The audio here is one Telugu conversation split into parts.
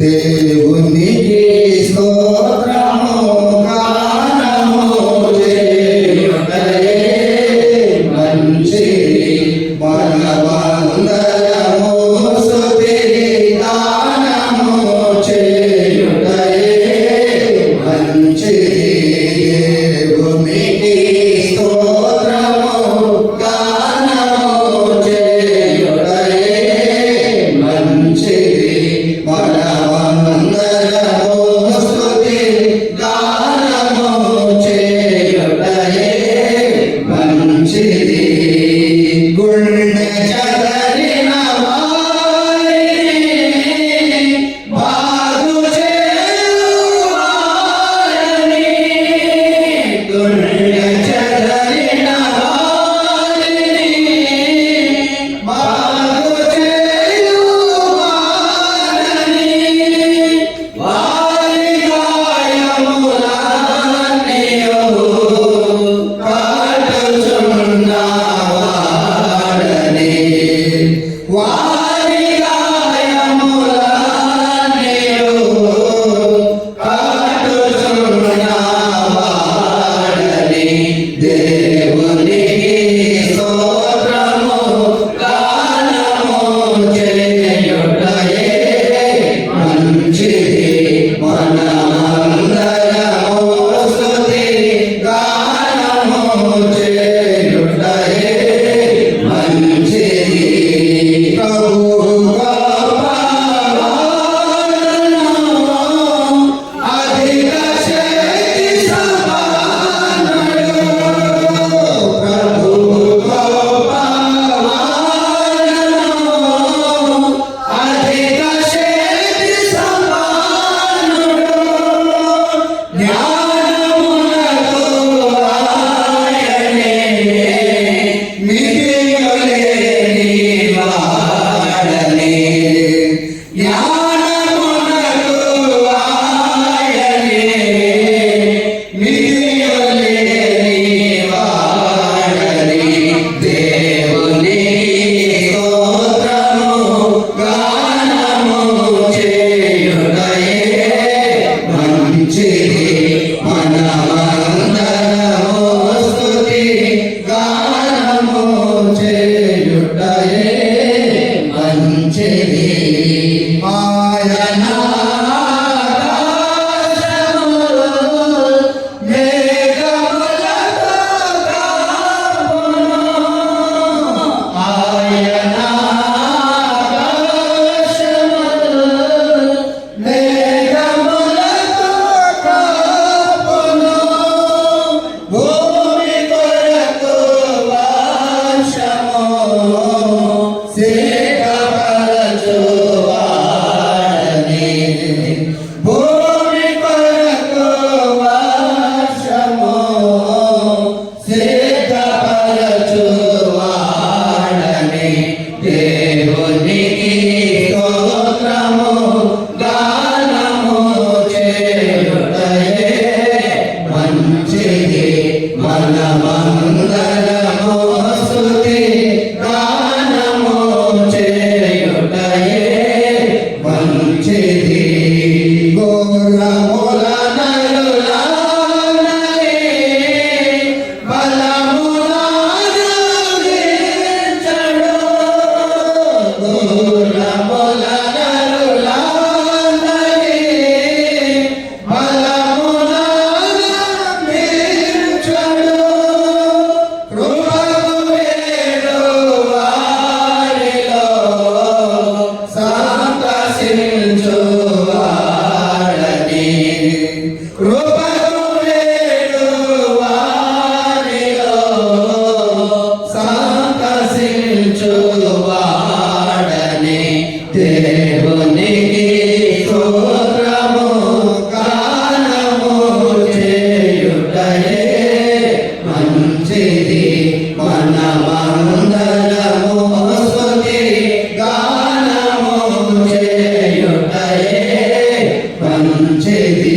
దేవునికి స్తోత్రము గానము చేయుటయే మంచిది మనమందరము స్తుతి గానము చేయుటయే మంచిది దేవునికి స్తోత్రము గానము చేయుటయే మంచిది మనమందరము స్తుతి గానము చేయుటయే మంచిది గుండె చెదరిన వారిని బాగు చేయువారని గుండె చెదరిన వారిని బాగు చేయువారని వారి గాయములన్నీయు కట్టుచున్నవాడని వారి గాయములన్నీయు కట్టుచున్నవాడని దేవునికి స్తోత్రము గానము చేయుటయే మంచిది మనమందరము స్తుతి గానము చేయుటయే మంచిది ప్రభు గొప్పవాడును అధిక శక్తి సంపన్నుడు ప్రభు గొప్పవాడును అధిక శక్తి సంపన్నుడు జ్ఞానమునకు ఆయనే మితియులేని వాడని జ్ఞానమునకు ఆయనే మితియులేని వాడని దేవునికి స్తోత్రము గానము చేయుటయే మంచిది మనమందరము స్తుతి గానము చేయుటయే మంచిది ఆయన ఆకాశములు మేఘములతో కప్పును ఆయన ఆకాశములు మేఘములతో కప్పును భూమి కొరకు వర్షము సిద్ధపరచువాడని భూమి కొరకు వర్షము సిద్ధపరచువాడని దేవునికి స్తోత్రము గానము చేయుటయే మంచిది మనమందరము స్తుతి గానము చేయుటయే మంచిది గోరముల నరులానని బలమునానుగ్రహించడు గోరముల నరులానని బలమునానుగ్రహించడు కృపకు వేడు వారిలో సంతసించువాడని కృపకు వేడు వారిలో సంతసించువాడని దేవునికి స్తోత్రము గానము చేయుటయే మంచిది మనమందరము స్తుతి గానము చేయుటయే మంచిది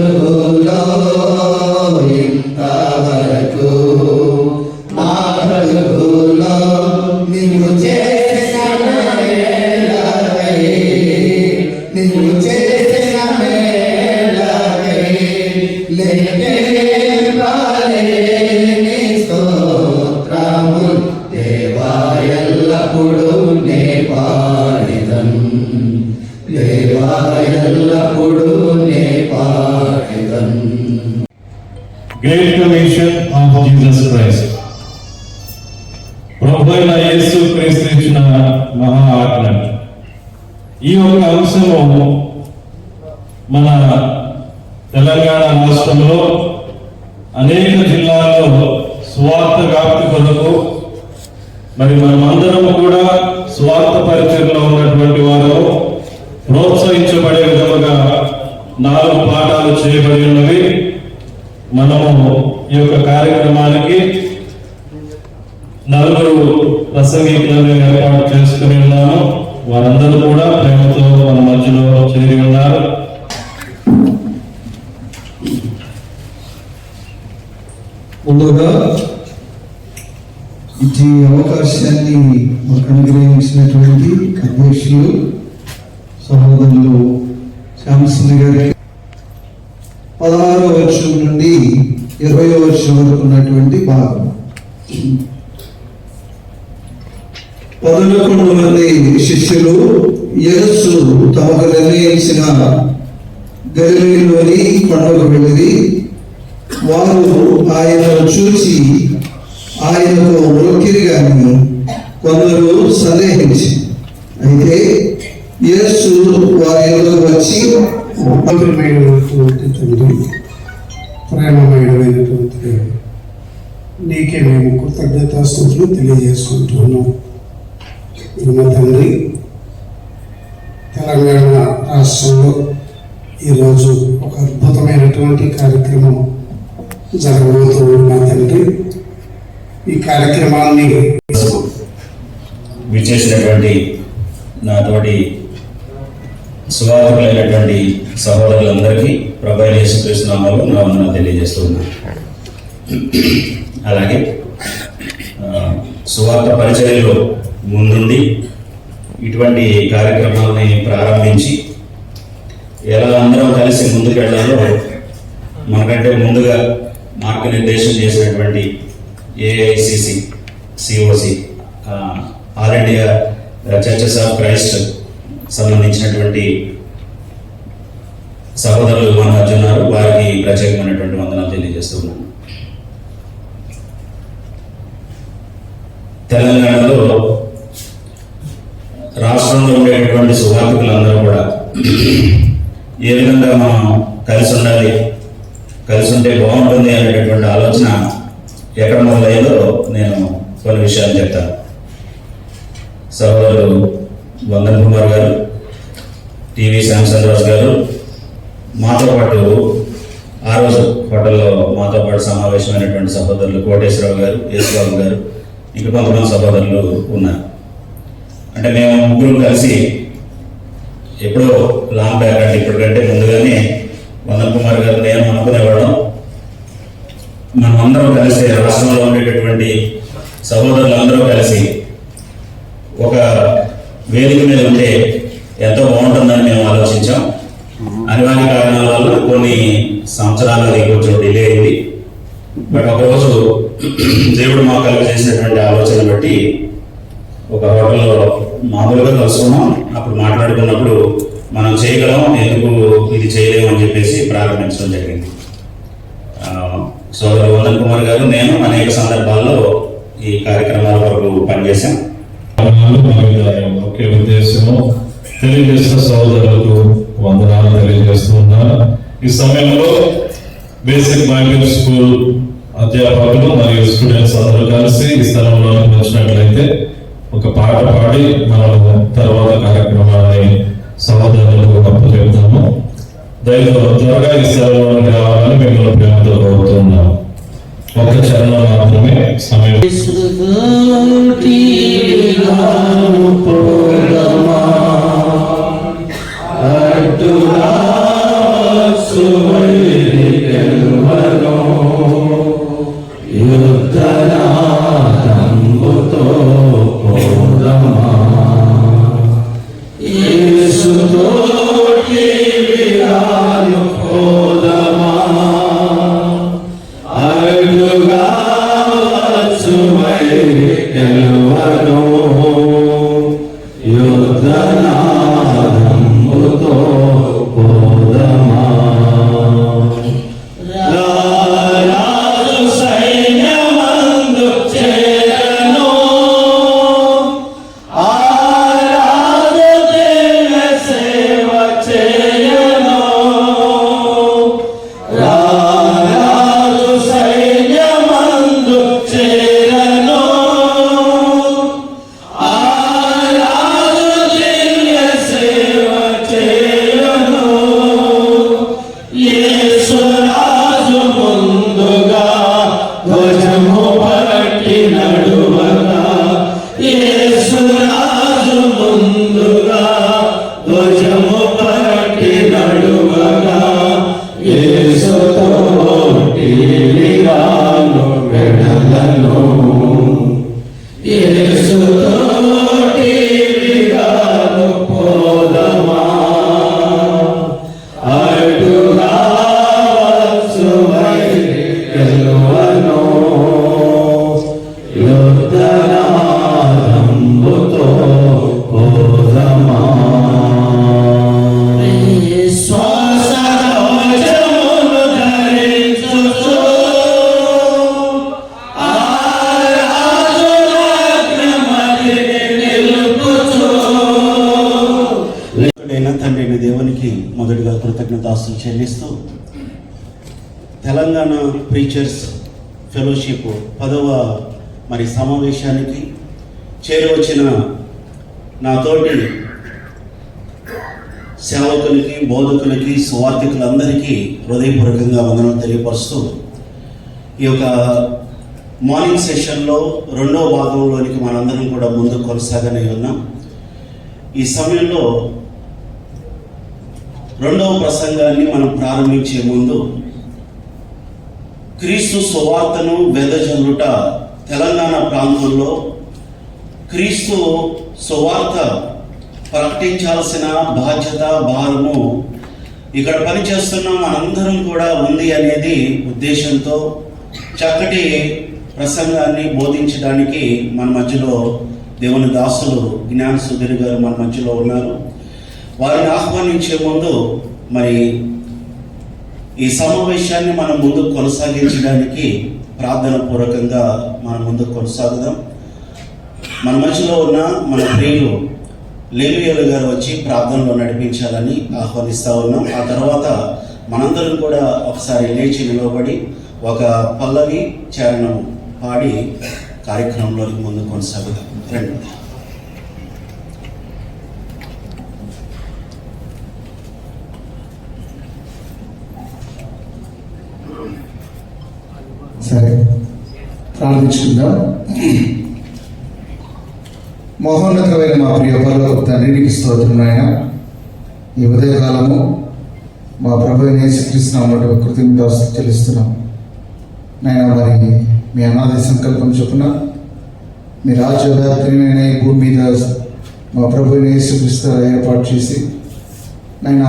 బ్రతుకులో ఇంతవరకు మా బ్రతుకులో నీవు చేసిన మేలకై నీవు చేసిన మేలకై లెక్కింపలేని స్తోత్రములు దేవా ఎల్లప్పుడూ నే పాడెదను దేవా ఎల్లప్పుడూ నే పాడెదను. Great Commission of Jesus Christ. ప్రభు అయిన యేసు క్రీస్తు ఇచ్చిన మహా ఆజ్ఞ. ఈ ఒక అంశము మన తెలంగాణ రాష్ట్రంలో అనేక జిల్లాల్లో స్వార్థ వ్యాప్తి కొరకు మరి మనమందరం కూడా స్వార్థ పరిచయంలో ఉన్నటువంటి వారు ప్రోత్సహించబడే విధముగా 4 పాఠాలు చేయబడి ఉన్నవి. మనము ఈ యొక్క కార్యక్రమానికి 4 ప్రసంగికులను ఏర్పాటు చేసుకుని ఉన్నాము. వారందరూ కూడా ప్రేమతో మన మధ్యలో చేరి ఉన్నారు. ముందుగా ఈ అవకాశాన్ని మాకు అనుగ్రహించినటువంటి అధ్యక్షులు సహోదరులు శ్యామసుందర్ గారికి 16వ వచనం నుండి 20వ వచనం వరకు ఉన్నటువంటి భాగం. 11 మంది శిష్యులు యేసు తమకు నిర్ణయించిన గలిలయలోని కొండకు వెళ్ళి వారు ఆయనను చూసి ఆయనకు మొక్కిరి గాని కొందరు సందేహించి, అయితే యేసు వారి ఎదురుకు వచ్చి పవిత్రమైనటువంటి తండ్రి, ప్రేమమైనటువంటి దేవుడు, నీకే మేము కృతజ్ఞతాస్తుతులు తెలియజేసుకుంటున్నాం. మన తండ్రి, తెలంగాణ రాష్ట్రంలో ఈరోజు ఒక అద్భుతమైనటువంటి కార్యక్రమం జరగబోతుంది. మా తండ్రి, ఈ కార్యక్రమాన్ని విచ్చేసినటువంటి నాతోటి సువార్తికులైనటువంటి సహోదరులందరికీ ప్రభువైన యేసుక్రీస్తు నామములో నా వందనాలు తెలియజేస్తున్నాను. అలాగే సువార్త పరిచర్యలో ముందుండి ఇటువంటి కార్యక్రమాలని ప్రారంభించి ఎలా అందరం కలిసి ముందుకు వెళ్ళాలో మనకంటే ముందుగా మార్గనిర్దేశం చేసినటువంటి AICC COC all India churches of Christ సంబంధించినటువంటి సహోదరులు మన మధ్య ఉన్నారు. వారికి ప్రత్యేకమైనటువంటి వందనాలు తెలియజేస్తున్నాను. తెలంగాణలో రాష్ట్రంలో ఉండేటటువంటి సువార్తికులందరూ కూడా ఏ విధంగా మనం కలిసి ఉండాలి, కలిసి ఉంటే బాగుంటుంది అనేటటువంటి ఆలోచన ఎక్కడ మొదలైందో నేను కొన్ని విషయాలు చెప్తాను. సహోదరులు వందన్ కుమార్ గారు, టీవీ శ్యామచంద్రరాజు గారు మాతో పాటు ఆ రోజు హోటల్లో మాతో పాటు సమావేశమైనటువంటి సహోదరులు కోటేశ్వరరావు గారు, యేసుబాబు గారు, ఇంకా కొంతమంది సహోదరులు ఉన్నారు. అంటే మేము ముగ్గురు కలిసి ఎప్పుడో లాంగ్ బ్యాక్ అంటే ఇప్పటికంటే ముందుగానే వందన్ కుమార్ గారు నేను అనుకునేవాళ్ళం, మనం అందరం కలిసి రాష్ట్రంలో ఉండేటటువంటి సహోదరులందరూ కలిసి ఒక వేదిక మీద ఉంటే ఎంతో బాగుంటుందని మేము ఆలోచించాం. అనివార్య కారణాల వల్ల కొన్ని సంవత్సరాలు అది కొంచెం డిలే అయింది. బట్ ఒకరోజు దేవుడు మాకు కలిపి చేసినటువంటి ఆలోచన బట్టి ఒక హోటల్లో మామూలుగా కలుసుకున్నాం. అప్పుడు మాట్లాడుకున్నప్పుడు మనం చేయగలం, ఎందుకు ఇది చేయలేము అని చెప్పేసి ప్రారంభించడం జరిగింది. సోదరు వందన్ కుమార్ గారు, నేను అనేక సందర్భాల్లో ఈ కార్యక్రమాల వరకు పనిచేశాం. ఒకే ఉద్దేశము తెలియజేసిన సహోదరులకు వందనాలు తెలియజేస్తున్నాను. ఈ సమయంలో బేసిక్ బైబిల్ స్కూల్ అధ్యాపకులు మరియు స్టూడెంట్స్ అందరూ కలిసి ఈ స్థలంలో వచ్చినట్లయితే ఒక పాట పాడి మనం తర్వాత కార్యక్రమాన్ని సహోదరులకు అప్పచెప్తాము. దయచేసి త్వరగా ఈ స్థలంలోకి రావాలని మిమ్మల్ని ప్రేమతో కోరుతున్నాము. ఒక చరణం మాత్రమే సమయం. అటులా ముందుగా ధ్వజము పట్టి నడువగా యేసురాజు ముందుగా ధ్వజము పట్టి నడువగా యేసుతో టీలిగాను వెడలను యేసుతో టీలిగాను పోదమా అడుగా వత్సువై గెలువను యుద్ధనాదంబుతో పోదమా శ్వాసరోజమును ధరించుచు ఆ రాజురాజ్ఞమదిని నిలుపుచు. తండ్రి అయిన దేవునికి మొదటిగా కృతజ్ఞతాస్తులు చెల్లిస్తూ తెలంగాణ ప్రీచర్స్ ఫెలోషిప్ 10వ సమావేశానికి చేరువచ్చిన నా తోటి సేవకులకి, బోధకులకి, సువార్థికులందరికీ హృదయపూర్వకంగా వందనాలు తెలియపరుస్తూ ఈ యొక్క మార్నింగ్ సెషన్లో 2వ భాగంలోనికి మనందరం కూడా ముందు కొనసాగనే ఉన్నాం. ఈ సమయంలో 2వ ప్రసంగాన్ని మనం ప్రారంభించే ముందు క్రీస్తు సువార్తను వెదజల్లుట తెలంగాణ ప్రాంతంలో క్రీస్తు సువార్త ప్రకటించాల్సిన బాధ్యత, భారము ఇక్కడ పనిచేస్తున్న మనందరం కూడా ఉంది అనేది ఉద్దేశంతో చక్కటి ప్రసంగాన్ని బోధించడానికి మన మధ్యలో దేవుని దాసులు జ్ఞాన సుధీర్ గారు మన మధ్యలో ఉన్నారు. వారిని ఆహ్వానించే ముందు ఈ సమావేశాన్ని మనం ముందుకు కొనసాగించడానికి ప్రార్థన పూర్వకంగా మనం ముందుకు కొనసాగుదాం. మన మధ్యలో ఉన్న మన ప్రియులు లేవియలు గారు వచ్చి ప్రార్థనలో నడిపించాలని ఆహ్వానిస్తూ ఉన్నాం. ఆ తర్వాత మనందరం కూడా ఒకసారి లేచి నిలబడి ఒక పల్లవి చరణం పాడి కార్యక్రమంలోకి ముందు కొనసాగుదాం. రండి. సరే, ప్రారంభించుకుందాం. మహోన్నతమైన మా ప్రియ పరలోక తండ్రి, నీకు స్తోత్రం నాయన. ఈ ఉదయకాలము మా ప్రభు యేసుక్రీస్తు కృతజ్ఞతాస్తులు చెల్లిస్తున్నాం నాయన. మరి మీ అనాది సంకల్పం చొప్పున మీ రాజ్య వ్యాప్తినైనా ఈ భూమి మీద మా ప్రభు యేసుక్రీస్తు ఏర్పాటు చేసి నాయన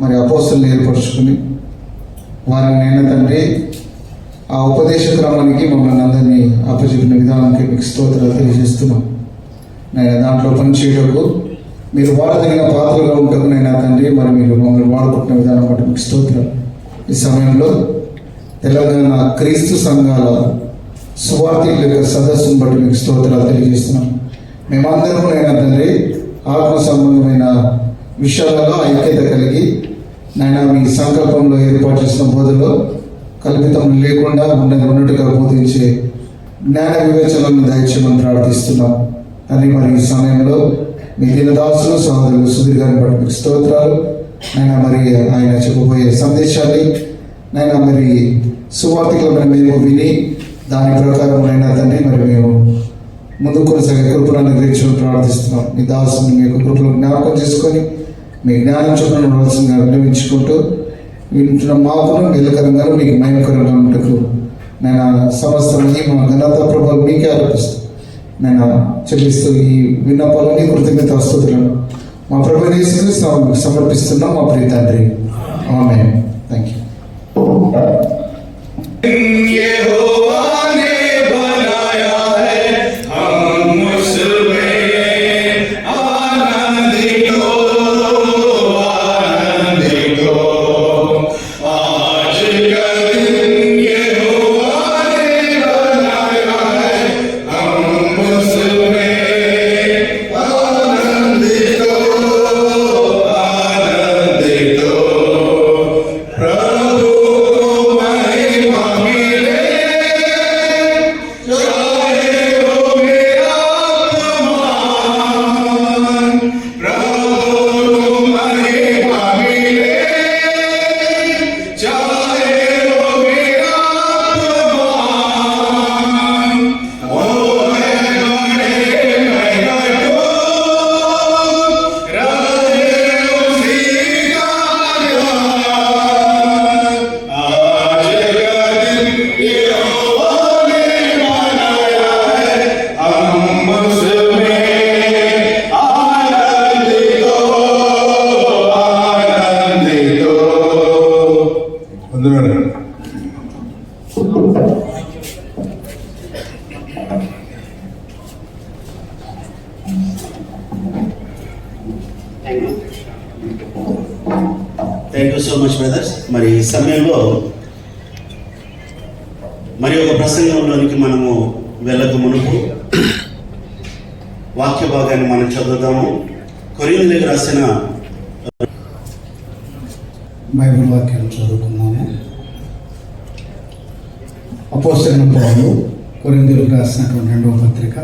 మరి అపోస్తలుని ఏర్పరచుకుని వారిని నైనా తండ్రి ఆ ఉపదేశ క్రమానికి మమ్మల్ని అందరినీ అప్పచెప్పిన విధానానికి మీకు స్తోత్రాలు తెలియజేస్తున్నాం. నేను దాంట్లో పనిచేయటకు మీరు వాడదగిన పాత్రగా ఉంటాకు నైనా తండ్రి, మరి మీరు మమ్మల్ని వాడుకుంటున్న విధానం బట్టి మీకు స్తోత్రాలు. ఈ సమయంలో తెలంగాణ క్రీస్తు సంఘాల సువార్థికుల యొక్క సదస్సును బట్టి మీకు స్తోత్రాలు తెలియజేస్తున్నాం. మేమందరము నైనా తండ్రి ఆత్మ సంబంధమైన విషయాలలో ఐక్యత కలిగి నైనా మీ సంకల్పంలో ఏర్పాటు చేసిన బోధలో కల్పితం లేకుండా ఉన్నట్టుగా బోధించే జ్ఞాన వివేచనలను దయచేయమని ప్రార్థిస్తున్నాం. అని మరి ఈ సమయంలో మీ దినదాసులు సహోదరులు సుధీర్ గారిని బట్టి మీకు స్తోత్రాలు. నైనా మరి ఆయన చెప్పబోయే సందేశాన్ని నైనా మరి సువార్థికులను మేము విని దాని ప్రకారం నైనా తండ్రి మరి మేము ముందుకు కొనసాగే కృపలను గ్రహించమని ప్రార్థిస్తున్నాం. మీ దాసుని మీ యొక్క కృపలు జ్ఞాపకం చేసుకొని మీ జ్ఞానం చొప్పున నడవలసిందిగా విన్నవించుకుంటూ వింటున్న మాకును మేలుకరంగాను మీకు మహిమకరంగా ఉంటూ నేను సమస్తమని మా ఘనత ప్రభావం మీకే ఆరోపిస్తూ నేను చెల్లిస్తూ ఈ విన్నపాలని కృతజ్ఞతాస్తుతులను మా ప్రభు యేసుక్రీస్తు సమర్పిస్తున్నాం మా ప్రియ తండ్రి. ఆమేన్. Thank you. चाहे వందనాలు. Thank you so much brothers. మరి ఈ సమయంలో మరి ఒక ప్రసంగంలోనికి మనము వెళ్ళక మునుపు వాక్య భాగాన్ని మనం చదువుతాము. కొరింథీయులకు రాసిన బైబిల్ వాక్యం చదువుకున్నాము. అపోస్తలుడైన పౌలు కొరింథీయులకు రాసినటువంటి 2వ పత్రిక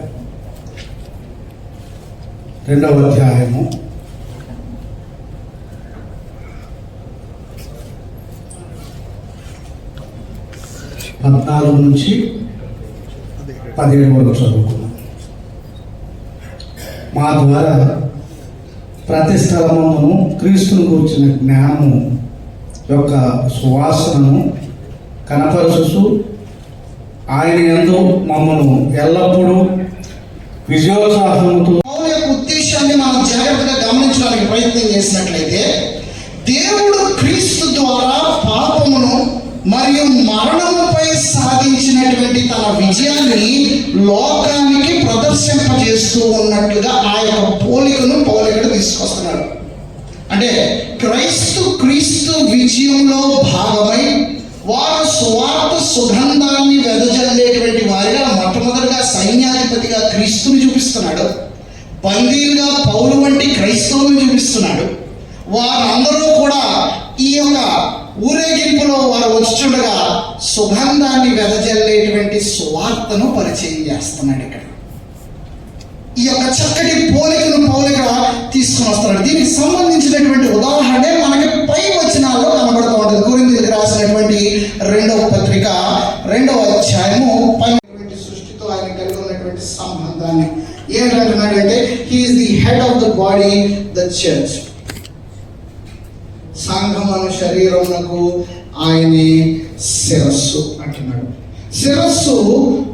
2వ అధ్యాయము 14 నుంచి 17 వరకు చదువుకున్నాం. మా ద్వారా ప్రతి స్థలమును క్రీస్తును కూర్చున్న జ్ఞానము యొక్క సువాసనను కనపరచుచు ఆయన యందు మమ్మను ఎల్లప్పుడూ విజయోత్సాహముతో పౌలు యొక్క ఉద్దేశాన్ని మనం జాగ్రత్తగా గమనించడానికి ప్రయత్నం చేసినట్లయితే, దేవుడు క్రీస్తు ద్వారా పాపమును మరియు మరణముపై సాధించినటువంటి తన విజయాన్ని లోకానికి ప్రదర్శింపజేస్తూ ఉన్నట్లుగా ఆ యొక్క పోలికను పౌలు తీసుకొస్తున్నాడు. అంటే క్రీస్తు విజయంలో భాగమై వారు సువార్త సుగంధాన్ని వెదజల్లేటువంటి వారిగా మొట్టమొదటిగా సైన్యాధిపతిగా క్రీస్తుని చూపిస్తున్నాడు. బందీలుగా పౌలు వంటి క్రైస్తవులను చూపిస్తున్నాడు. వారందరూ కూడా ఈ యొక్క ఊరేగింపులో వారు వచ్చుండగా సుగంధాన్ని వెదజల్లేటువంటి సువార్తను పరిచయం చేస్తున్నాడు. ఇక్కడ ఈ యొక్క చక్కటి పోలికను పౌలుగా తీసుకుని వస్తున్నాడు. దీనికి సంబంధించినటువంటి ఉదాహరణే మనకి పై వచనాల్లో కనబడుతూ ఉంటుంది. కొరింథీయులకు రాసినటువంటి 2వ పత్రిక 2వ అధ్యాయము సృష్టితో ఆయన కలిగి ఉన్నటువంటి సంబంధాన్ని ఏంటంటున్నాడంటే, he is the head of the body, the church. సంఘమును శరీరమునకు ఆయనే శిరస్సు అంటున్నాడు. శిరస్సు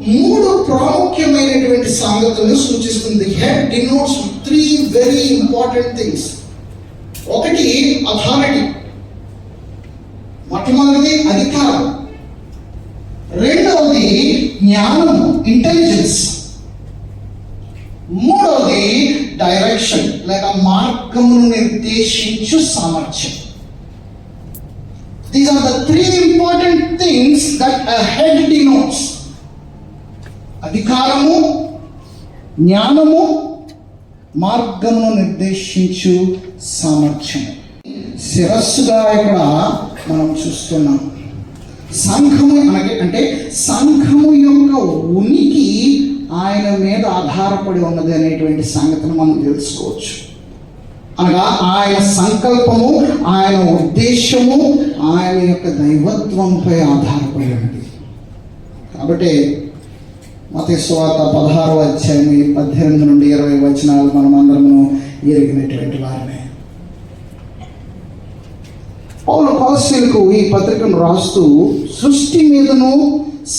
3 ప్రాముఖ్యమైనటువంటి సంగతులను సూచిస్తుంది. Head denotes 3 very important things. ఒకటి అథారిటీ, మొట్టమొదటిది అధికారం, రెండవది జ్ఞానం, ఇంటెలిజెన్స్, మూడవది డైరెక్షన్ లేక మార్గమును నిర్దేశించు సామర్థ్యం. These are the 3 important things that a head denotes. అధికారము, జ్ఞానము, మార్గమును నిర్దేశించు సామర్థ్యం. శిరస్సుగా ఇక్కడ మనం చూస్తున్నాం. సంఘము అంటే సంఘము యొక్క ఉనికి ఆయన మీద ఆధారపడి ఉన్నది అనేటువంటి సంగతిని మనం తెలుసుకోవచ్చు. అనగా ఆయన సంకల్పము, ఆయన ఉద్దేశము ఆయన యొక్క దైవత్వంపై ఆధారపడి ఉన్నది. కాబట్టి మత్తయి సువార్త 16వ అధ్యాయం 18 నుండి 20 వచనాలు మనం అందరము ఎరిగినటువంటి వారినే. పౌలు కొలస్సీయులకు ఈ పత్రికను రాస్తూ సృష్టి మీదను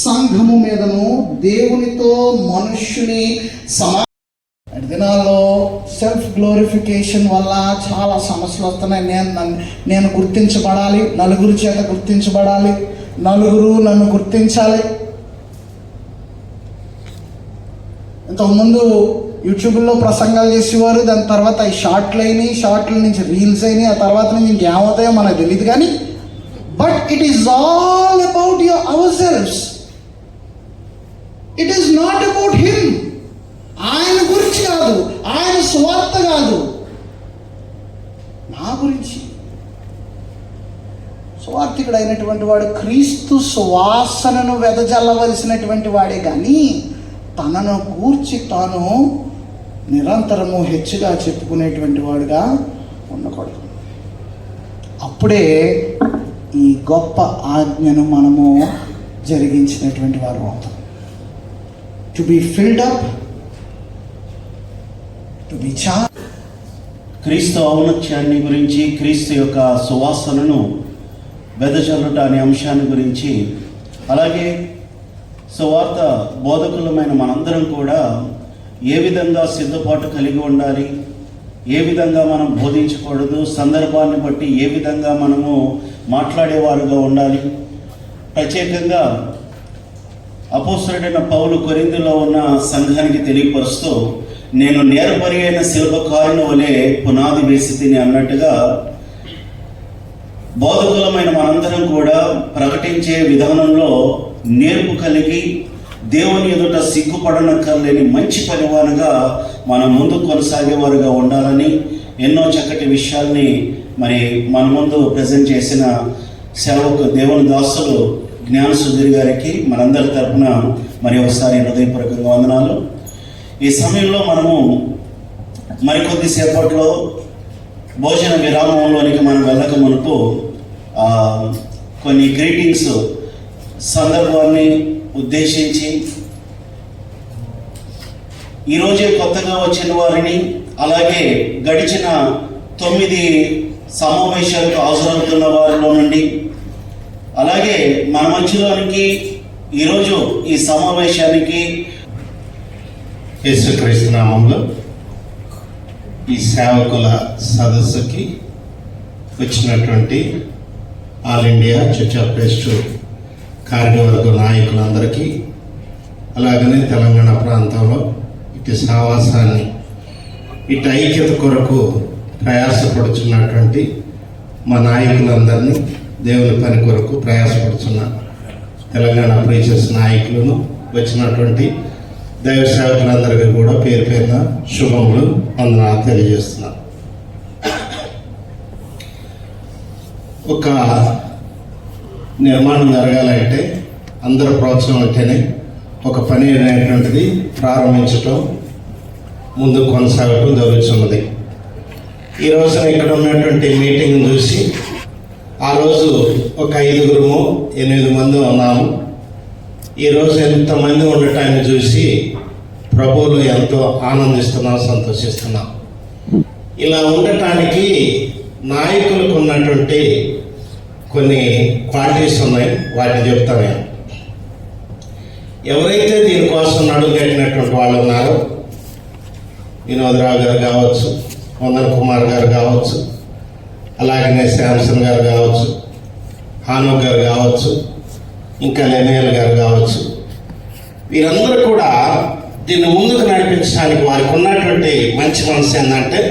సంఘము మీదను దేవునితో మనుష్యుని దినాల్లో సెల్ఫ్ గ్లోరిఫికేషన్ వల్ల చాలా సమస్యలు వస్తున్నాయి. నేను గుర్తించబడాలి, నలుగురి చేత గుర్తించబడాలి, నలుగురు నన్ను గుర్తించాలి. ఇంతకుముందు యూట్యూబ్లో ప్రసంగాలు చేసేవారు, దాని తర్వాత ఈ షార్ట్లు అయినాయి, షార్ట్ల నుంచి రీల్స్ అయినాయి, ఆ తర్వాత నుంచి ఇంకేమవుతాయో మనకు తెలియదు. కానీ but it is all about our selfs. It is not about him. ఆయన గురించి కాదు, ఆయన స్వార్థ కాదు, నా గురించి. స్వార్థికుడు అయినటువంటి వాడు క్రీస్తు సువాసనను వెదజల్లవలసినటువంటి వాడే కానీ తనను కూర్చి తాను నిరంతరము హెచ్చుగా చెప్పుకునేటువంటి వాడుగా ఉండకూడదు. అప్పుడే ఈ గొప్ప ఆజ్ఞను మనము జరిగించినటువంటి వారు అవుతాం. To be filled up, to be క్రీస్తు ఔన్నత్యాన్ని గురించి, క్రీస్తు యొక్క సువాసనను వెదజల్లుట అనే అంశాన్ని గురించి, అలాగే సువార్త బోధకులమైన మనందరం కూడా ఏ విధంగా సిద్ధపాటు కలిగి ఉండాలి, ఏ విధంగా మనం బోధించకూడదు, సందర్భాన్ని బట్టి ఏ విధంగా మనము మాట్లాడేవారుగా ఉండాలి. ప్రత్యేకంగా అపోస్తలుడైన పౌలు కొరింథీలో ఉన్న సంఘానికి తెలియపరుస్తూ, నేను నేర్పరి అయిన శిల్పకారుని వలె పునాది వేసి తిని అన్నట్టుగా బోధకులమైన మనందరం కూడా ప్రకటించే విధానంలో నేర్పు కలిగి దేవుని ఎదుట సిగ్గుపడనక్కర్లేని మంచి పరివారుగా మనం ముందు కొనసాగేవారుగా ఉండాలని ఎన్నో చక్కటి విషయాల్ని మరి మన ముందు ప్రజెంట్ చేసిన సేవకు దేవుని దాసులు జ్ఞాన సుధీర్ గారికి మనందరి తరపున మరి ఒకసారి హృదయపూర్వకంగా వందనాలు. ఈ సమయంలో మనము మరికొద్దిసేపట్లో భోజన విరామంలోనికి మనం వెళ్ళక మునుపు కొన్ని గ్రీటింగ్స్ సందర్భాన్ని ఉద్దేశించి ఈరోజే కొత్తగా వచ్చిన వారిని, అలాగే గడిచిన 9 సమావేశాలకు హాజరవుతున్న వారిలో నుండి, అలాగే మన మధ్యలోనికి ఈరోజు ఈ సమావేశానికి యేసుక్రీస్తు నామంలో ఈ సేవకుల సదస్సుకి వచ్చినటువంటి all India church of Christ కార్యవర్గ నాయకులందరికీ, అలాగనే తెలంగాణ ప్రాంతంలో ఇటు సావాసాన్ని, ఇటు ఐక్యత కొరకు ప్రయాసపడుచున్నటువంటి మా నాయకులందరినీ, దేవుని పని కొరకు ప్రయాసపడుచున్న తెలంగాణ ప్రీచర్స్ నాయకులను, వచ్చినటువంటి దైవ సేవకులందరికీ కూడా పేరు పేరున శుభములు, వందనాలు తెలియజేస్తున్నాను. ఒక నిర్మాణం జరగాలంటే అందరూ ప్రోత్సాహం ఉంటేనే ఒక పని అనేటువంటిది ప్రారంభించటం, ముందు కొనసాగటం జరుగుతున్నది. ఈ రోజున ఇక్కడ ఉన్నటువంటి మీటింగ్ చూసి ఆ రోజు ఒక 5గురు 8 మంది ఉన్నాము. ఈరోజు ఎంతమంది ఉండటాన్ని చూసి ప్రభువులు ఎంతో ఆనందిస్తున్నాం, సంతోషిస్తున్నాం. ఇలా ఉండటానికి నాయకులకు ఉన్నటువంటి కొన్ని క్వాలిటీస్ ఉన్నాయి, వాటిని చెప్తాను నేను. ఎవరైతే దీనికోసం నడుము కట్టినటువంటి వాళ్ళు ఉన్నారో, వినోదరావు గారు కావచ్చు, వందన్ కుమార్ గారు కావచ్చు, అలాగనే శాంసన్ గారు కావచ్చు, హానో గారు కావచ్చు, ఇంకా లెనియల్ గారు కావచ్చు, వీరందరూ కూడా దీన్ని ముందుకు నడిపించడానికి వారికి ఉన్నటువంటి మంచి మనసు ఏంటంటే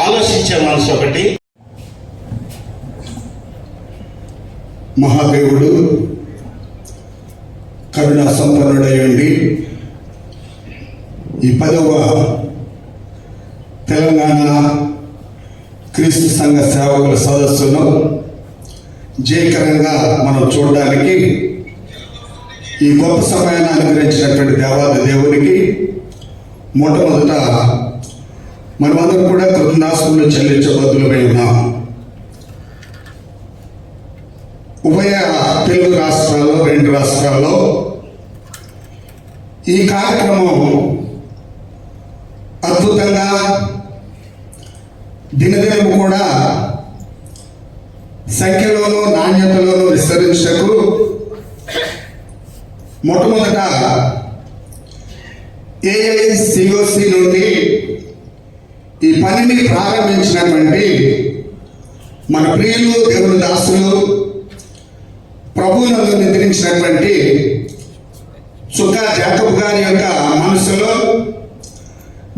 ఆలోచించే మనసు ఒకటి. మహాదేవుడు కరుణా సంపన్నుడై ఉండి ఈ 10వ తెలంగాణ క్రీస్తు సంఘ సేవకుల సదస్సును జయకరంగా మనం చూడడానికి ఈ గొప్ప సమయాన్ని అనుగ్రహించినటువంటి దేవాది దేవునికి మొట్టమొదట మనమందరం కూడా కృతజ్ఞతాస్తుతులు చెల్లించబద్దులమై ఉన్నాం. ఉభయ తెలుగు రాష్ట్రాల్లో, 2 రాష్ట్రాల్లో ఈ కార్యక్రమం అద్భుతంగా దినదినము కూడా సంఖ్యలోనూ నాణ్యతలోనూ విస్తరించకు మొట్టమొదట AICOC నుండి ఈ పనిని ప్రారంభించినటువంటి మన ప్రియులు, దేవుని దాసులు, ప్రభువునందు నిద్రించినటువంటి చుక్కా జాకబ్ గారి యొక్క మనసులో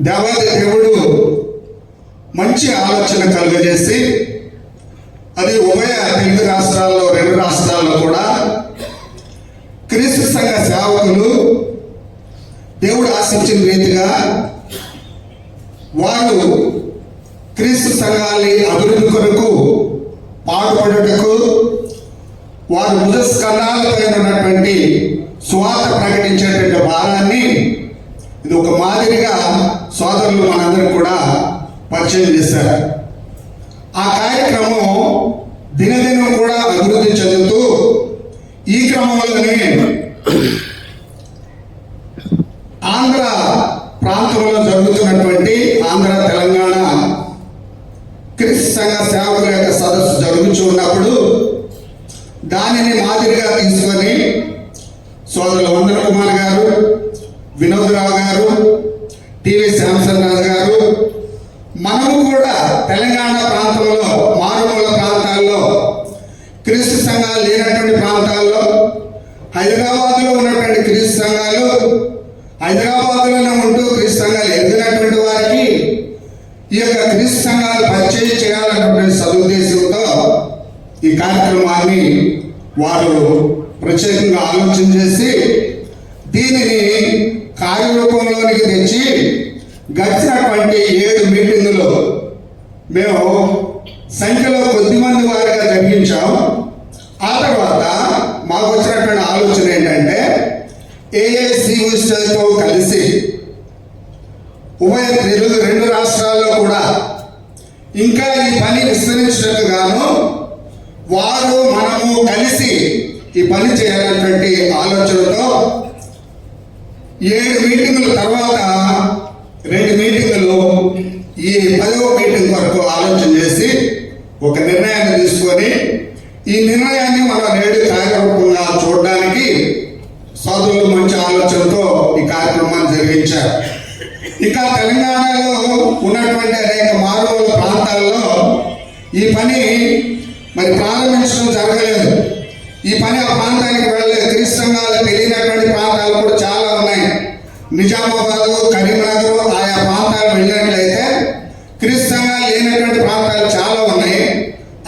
దేవాది దేవుడు మంచి ఆలోచన కలుగజేసి, అది ఉభయ తెలుగు రాష్ట్రాల్లో, 2 రాష్ట్రాల్లో కూడా క్రీస్తు సంఘ సేవకులు దేవుడు ఆశించిన రీతిగా వారు క్రీస్తు సంఘాన్ని అభివృద్ధి కొరకు పాటుపడుటకు, వారు భుజస్కంధాలపై ఉన్నటువంటి సువార్త ప్రకటించేటువంటి భారాన్ని ఇది ఒక మాదిరిగా సోదరులు మనందరూ కూడా పరిచయం చేశారు. ఆ కార్యక్రమం దినదినం కూడా అభివృద్ధి చెందుతూ ఈ క్రమంలోనే ఆంధ్ర ప్రాంతంలో జరుగుతున్నటువంటి ఆంధ్ర తెలంగాణ క్రీస్తు సంఘ సేవకుల యొక్క సదస్సు జరుగుతూ ఉన్నప్పుడు దానిని మాదిరిగా తీసుకొని సోదరులు వందన కుమార్ గారు, వినోదరావు గారు, టీవీ శాంసన్ రాజు గారు, మనము కూడా తెలంగాణ ప్రాంతంలో మారుమూల ప్రాంతాల్లో క్రీస్తు సంఘాలు లేనటువంటి ప్రాంతాల్లో హైదరాబాద్లో ఉన్నటువంటి క్రీస్తు సంఘాలు, హైదరాబాద్లోనే ఉంటూ క్రీస్తు సంఘాలు ఎదిగినటువంటి వారికి ఈ యొక్క క్రీస్తు సంఘాలు పరిచయం చేయాలన్నటువంటి సదుద్దేశంతో ఈ కార్యక్రమాన్ని వారు ప్రత్యేకంగా ఆలోచన చేసి దీనిని కార్యరూపంలోనికి తెచ్చి గడిచినటువంటి 7 మీటింగులు మేము సంఖ్యలో కొద్దిమంది వారిగా జరిగించాం. ఆ తర్వాత మాకు వచ్చినటువంటి ఆలోచన ఏంటంటే ఏఐసియుతో కలిసి ఉభయ తెలుగు 2 రాష్ట్రాల్లో కూడా ఇంకా ఈ పని విస్తరించినట్టుగాను వారు మనము కలిసి ఈ పని చేయాలన్నటువంటి ఆలోచనతో 7 మీటింగుల తర్వాత 2 మీటింగులు ఈ 10వ మీటింగ్ వరకు ఆలోచన చేసి ఒక నిర్ణయాన్ని తీసుకొని ఈ నిర్ణయాన్ని మనం నేడు కార్యరూపంగా చూడడానికి సోదరులు మంచి ఆలోచనతో ఈ కార్యక్రమాన్ని జరిగించారు. ఇంకా తెలంగాణలో ఉన్నటువంటి అనేక మారుమూల ప్రాంతాల్లో ఈ పని మరి ప్రారంభించడం జరగలేదు. ఈ పని ఆ ప్రాంతానికి వెళ్ళలేదు. క్రీస్తు సంఘాలు తెలియనటువంటి ప్రాంతాలు కూడా చాలా ఉన్నాయి. నిజామాబాద్, కరీంనగర్ ఆయా ప్రాంతాలు వెళ్ళినట్లయితే క్రీస్తు సంఘాలు లేనటువంటి ప్రాంతాలు చాలా ఉన్నాయి.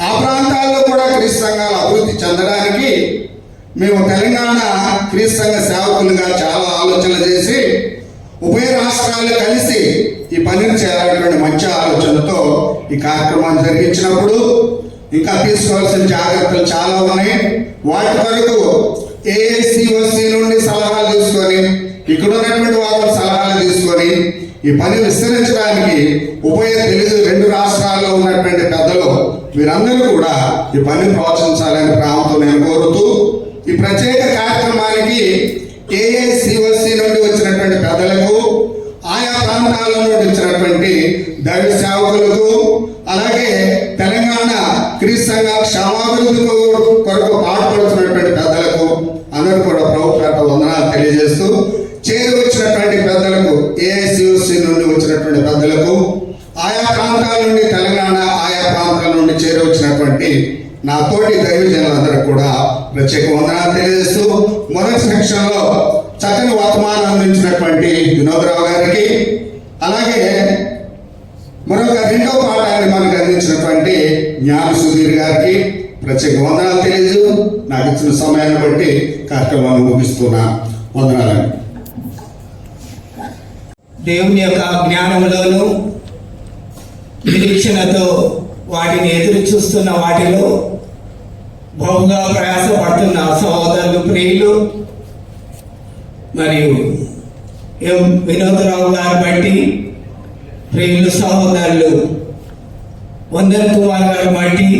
ఆ ప్రాంతాల్లో కూడా క్రీస్తు సంఘాలు అభివృద్ధి చెందడానికి మేము తెలంగాణ క్రీస్తు సంఘ సేవకులుగా చాలా ఆలోచనలు చేసి ఉభయ రాష్ట్రాలు కలిసి ఈ పనిని చేయాలనేటువంటి మంచి ఆలోచనతో ఈ కార్యక్రమాన్ని జరిగించినప్పుడు ఇంకా తీసుకోవాల్సిన జాగ్రత్తలు చాలా ఉన్నాయి. వాటి వరకు ఏఐసిఓసి నుండి సలహాలు తీసుకొని ఇక్కడ ఉన్నటువంటి వారు సలహాలు తీసుకొని ఈ పని విస్తరించడానికి ఉభయ తెలుగు 2 రాష్ట్రాల్లో ఉన్నటువంటి పెద్దలు వీరందరూ కూడా ఈ పని ప్రోత్సహించాలని ప్రాంతం నేను కోరుతూ ఈ ప్రత్యేక కార్యక్రమానికి ఏఐసిఓసి నుండి వచ్చినటువంటి పెద్దలకు, ఆయా ప్రాంతాల నుండి వచ్చినటువంటి దైవ సేవకులకు, అలాగే తెలంగాణ క్రీస్తు సంఘ క్షమాభివృద్ధి కొరకు పాటుపడుతున్నటువంటి పెద్దలకు అందరూ కూడా ప్రభుపేట వందనాలు తెలియజేస్తూ చేరి వచ్చినటువంటి పెద్దలకు, ఏఐసిఓసి నుండి వచ్చినటువంటి పెద్దలకు, ఆయా ప్రాంతాల నుండి తెలంగాణ ఆయా ప్రాంతాల నుండి చేరి వచ్చినటువంటి నా తోటి దైవజనులందరూ కూడా ప్రత్యేక వందనాలు తెలియజేస్తూ మొదటి సెక్షన్లో చక్కని వర్తమానం అందించినటువంటి వినోదరావు గారికి, అలాగే మరొక 2వ పాఠాన్ని మనకు అందించినటువంటి జ్ఞాన సుధీర్ గారికి ప్రత్యేక వందనాలు తెలియజేస్తూ నాకు ఇచ్చిన సమయాన్ని బట్టి కార్యక్రమాన్ని ముగిస్తున్నా. వందనాలండి. దేవుని యొక్క జ్ఞానంలోను నిరీక్షణతో వాటిని ఎదురు చూస్తున్న వాటిలో బహుగా ప్రయాసపడుతున్న సహోదరులు, ప్రియులు మరియు వినోదరావు గారు బట్టి, ప్రియులు సహోదరులు వందన్ కుమార్ గారు బట్టి,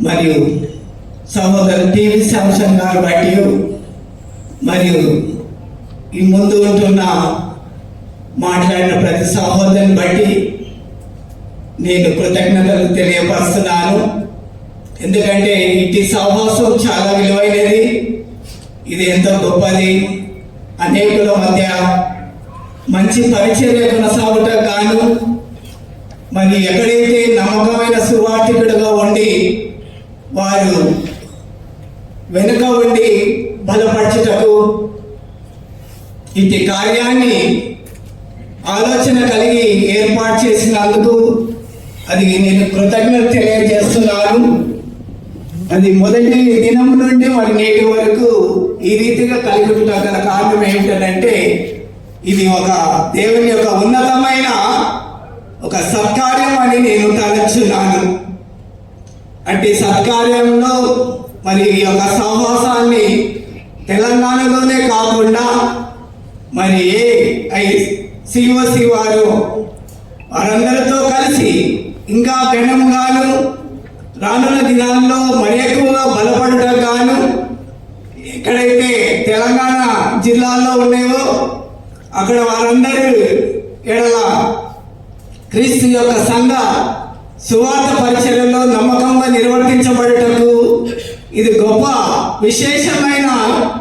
మరియు సహోదరు టీవీ శాంసన్ గారు బట్టి, మరియు ఈ ముందు ఉంటున్న మాట్లాడిన ప్రతి సహోదరుని బట్టి నేను కృతజ్ఞతలు తెలియపరుస్తున్నాను. ఎందుకంటే ఇటు సహవాసం చాలా విలువైనది, ఇది ఎంతో గొప్పది. అనేకుల మధ్య మంచి పరిచర్య కొనసాగుట గాను, మరి ఎక్కడైతే నమ్మకమైన సువార్థికుడుగా ఉండి వారు వెనుక ఉండి బలపరచుటకు ఇటు కార్యాన్ని ఆలోచన కలిగి ఏర్పాటు చేసినందుకు అది నేను కృతజ్ఞత తెలియజేస్తున్నాను. అది మొదటి దినం నుండి మరి నేటి వరకు ఈ రీతిగా కలిగి ఉండటం గల కారణం ఏమిటంటే ఇది ఒక దేవుని యొక్క ఉన్నతమైన ఒక సత్కార్యం అని నేను తలచున్నాను. అంటే సత్కార్యంలో మరి ఈ యొక్క సహవాసాన్ని తెలంగాణలోనే కాకుండా మరి సిఓసి వారు వారందరితో కలిసి ఇంకా ఘనంగాను రానున్న దినాల్లో మరి ఎక్కువగా బలపడటం గాను ఎక్కడైతే తెలంగాణ జిల్లాల్లో ఉన్నాయో అక్కడ వారందరూ ఎడల క్రీస్తు యొక్క సంఘ సువార్త పరిచర్యలో నమ్మకంగా నిర్వర్తించబడటకు ఇది గొప్ప విశేషమైన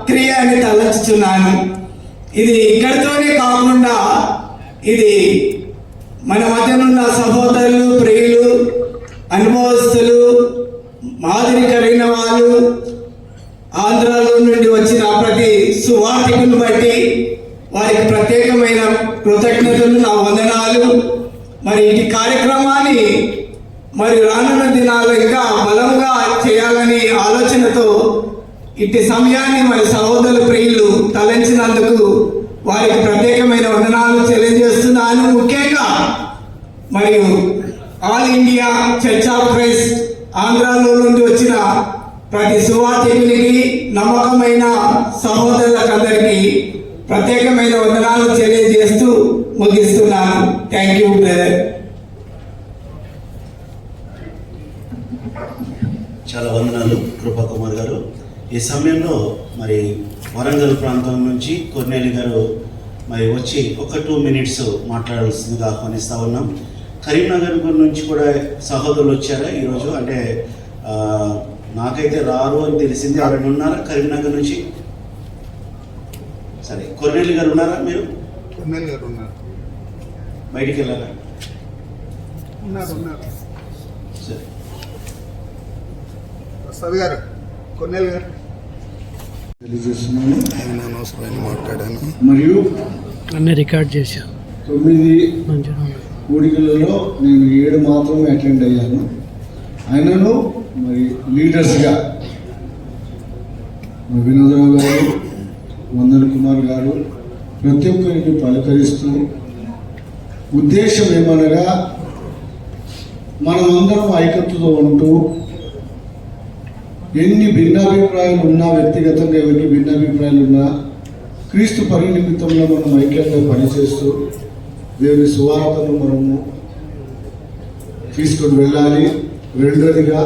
క్రియ అని తలచుచున్నాను. ఇది ఇక్కడితోనే కాకుండా ఇది మన మధ్యనున్న సహోదరులు, ప్రియులు, అనుభవస్తులు, మాదిరికరైన వాళ్ళు, ఆంధ్రాలో నుండి వచ్చిన ప్రతి సువార్తికుని బట్టి వారికి ప్రత్యేకమైన కృతజ్ఞతలు, నా వందనాలు. మరి ఈ కార్యక్రమాన్ని మరి రానున్న దినాల్లో ఇంకా బలంగా చేయాలని ఆలోచనతో ఇట్టి సమయాన్ని మరి సహోదరులు, ప్రియులు తలంచినందుకు వారికి ప్రత్యేకమైన వందనాలు తెలియజేస్తున్నాను. ముఖ్యంగా మరియు all India church of Christ ఆంధ్రాలో నుండి వచ్చిన ప్రతి సువార్తికునికి, నమ్మకమైన సహోదరులకందరికీ ప్రత్యేకమైన వందనాలు తెలియజేస్తూ ముగిస్తున్నాను. Thank you brother. చాలా వందనాలు కృపా కుమార్ గారు. ఈ సమయంలో మరి వరంగల్ ప్రాంతం నుంచి కొర్నేలి గారు మరి వచ్చి ఒక 2 minutes మాట్లాడాల్సిందిగా ఆహ్వానిస్తూ ఉన్నాం. కరీంనగర్ నుంచి కూడా సహోదరులు వచ్చారా ఈరోజు? అంటే నాకైతే రారు అని తెలిసింది. ఎవరైనా ఉన్నారా కరీంనగర్ నుంచి? సరే, కొర్నేలి గారు ఉన్నారా? మీరు బయటికి వెళ్ళారా? సరే, తెలియజేస్తున్నాను. మాట్లాడాను. మరియు అన్నీ రికార్డ్ చేశాను. 9 కూడికలలో నేను 7 మాత్రమే అటెండ్ అయ్యాను. ఆయనను మరి లీడర్స్గా వినోదరావు గారు, వందన కుమార్ గారు ప్రతి ఒక్కరికి పలకరిస్తూ, ఉద్దేశం ఏమనగా మనమందరం ఐక్యతతో ఉంటూ, ఎన్ని భిన్నాభిప్రాయాలు ఉన్నా, వ్యక్తిగతంగా ఎవరికి భిన్నాభిప్రాయాలు ఉన్నా, క్రీస్తు పరినిమిత్తంలో మనం ఐక్యంగా పనిచేస్తూ దేవుని సువార్తను మనము తీసుకొని వెళ్ళాలి. రెండోదిగా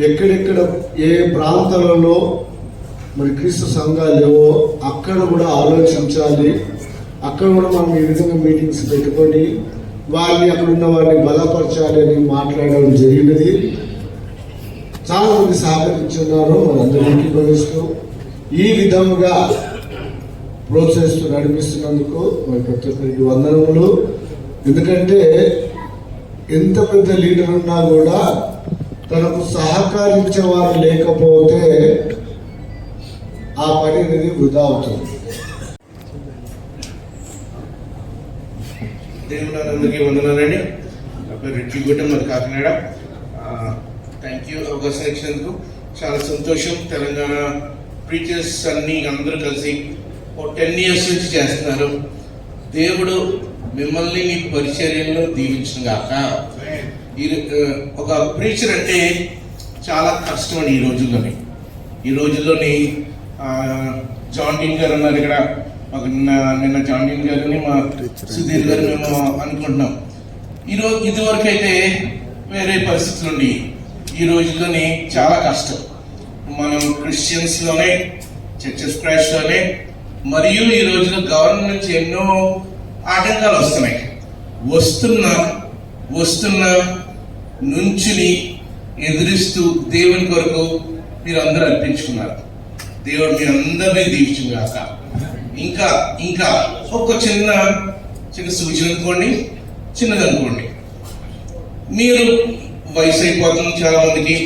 ఎక్కడెక్కడ ఏ ప్రాంతాలలో మరి క్రీస్తు సంఘాలు లేవో అక్కడ కూడా ఆలోచించాలి. అక్కడ కూడా మనం ఈ విధంగా మీటింగ్స్ పెట్టుకొని వారిని, అక్కడ ఉన్న వారిని బలపరచాలి అని మాట్లాడడం జరిగినది. చాలా మంది సహకరించున్నారు. మనందరికీ భవిస్తూ ఈ విధముగా ప్రోత్సహిస్తూ నడిపిస్తున్నందుకు మరి ప్రతి ఒక్కరికి వందనములు. ఎందుకంటే ఎంత పెద్ద లీడర్ ఉన్నా కూడా తనకు సహకరించే వారు లేకపోతే ఆ పని అనేది వృధా అవుతుంది. దేవునందరికీ వందనాలండి. నా పేరు రెడ్డి గుట్ట, మరి కాకినాడ. థ్యాంక్ యూ అవకాశం ఇచ్చినందుకు. చాలా సంతోషం. తెలంగాణ ప్రీచర్స్ అన్ని అందరూ కలిసి 10 years నుంచి చేస్తున్నారు. దేవుడు మిమ్మల్ని మీ పరిచర్యలను దీవించిన గాక. ఒక ప్రీచర్ అంటే చాలా కష్టం అండి ఈ రోజుల్లోని. జాన్ డీన్ గారు ఉన్నారు ఇక్కడ. నిన్న జాన్ డీన్ గారిని మా సుధీర్ గారు మేము అనుకుంటున్నాం. ఇదివరకు అయితే వేరే పరిస్థితులు ఉండి, ఈ రోజుల్లోని చాలా కష్టం. మనం క్రిస్టియన్స్లోనే, చర్చెస్ క్రైస్ట్లోనే, మరియు ఈ రోజుల్లో గవర్నమెంట్ నుంచి ఎన్నో ఆటంకాలు వస్తున్నాయి. వస్తున్న నుంచుని ఎదిరిస్తూ దేవుని కొరకు మీరు అందరూ అర్పించుకున్నారు. దేవుడు మీ అందరినీ దీవించుగాక. ఇంకా ఒక చిన్న సూచన అనుకోండి, చిన్నది అనుకోండి. మీరు వయసు అయిపోతుంది చాలా మందికి.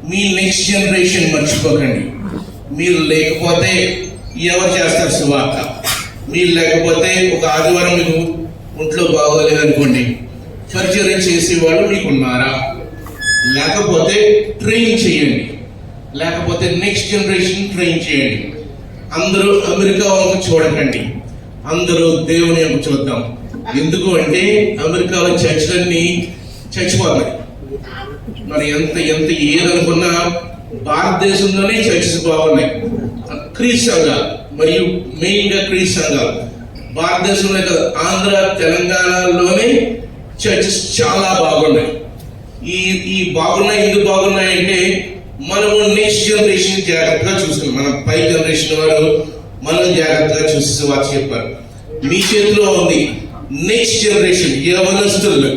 మీ నెక్స్ట్ జనరేషన్ మర్చిపోకండి. మీరు లేకపోతే ఎవరు చేస్తారు సువార్త? మీరు లేకపోతే ఒక ఆదివారం మీకు ఒంట్లో బాగోలేదు అనుకోండి, పరిచయం చేసేవాళ్ళు మీకు ఉన్నారా? లేకపోతే ట్రైన్ చేయండి. లేకపోతే నెక్స్ట్ జనరేషన్ ట్రైన్ చేయండి. అందరూ అమెరికా వైపు చూడకండి, అందరూ దేవుని వైపు చూద్దాం. ఎందుకు అంటే అమెరికాలో చర్చలన్నీ చచ్చిపోతాయి. మరి ఎంత ఏదనుకున్నా భారతదేశంలోనే చర్చస్ బాగున్నాయి. క్రీస్తు సంఘాలు, మరియు మెయిన్ గా క్రీస్తు సంఘాలు భారతదేశంలో కదా, ఆంధ్ర తెలంగాణలోనే చర్చస్ చాలా బాగున్నాయి. ఈ బాగున్నాయి. ఎందుకు బాగున్నాయంటే మనము నెక్స్ట్ జనరేషన్ జాగ్రత్తగా చూస్తున్నాం. మన పై జనరేషన్ వారు మనం జాగ్రత్తగా చూసి వారు చెప్పారు. మీ చేతిలో ఉంది నెక్స్ట్ జనరేషన్. యవనస్తులు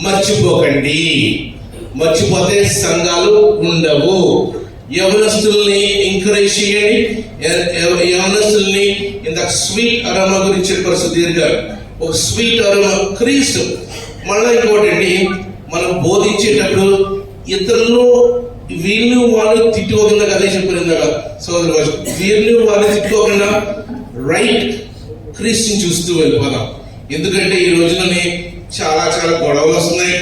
మర్చిపోకండి. మర్చిపోతే సంఘాలు ఉండవు. యవనస్తుల్ని ఎంకరేజ్ చేయండి. యవనస్తుల్ని ఇంత స్వీట్ అరోమా గురించి చెప్పారు సుధీర్ గారు. ఒక స్వీట్ అరోమా క్రీస్తు. మళ్ళీ ఇంకోటి అండి, మనం బోధించేటప్పుడు ఇతరులు వీళ్ళు వాళ్ళు తిట్టుకోకుండా అదే చెప్పారు ఇందాక సోదరు, వీళ్ళు వాళ్ళు తిట్టుకోకుండా రైట్ క్రీస్తుని చూస్తూ వెళ్ళిపోదాం. ఎందుకంటే ఈ రోజులని చాలా చాలా గొడవలు వస్తున్నాయి,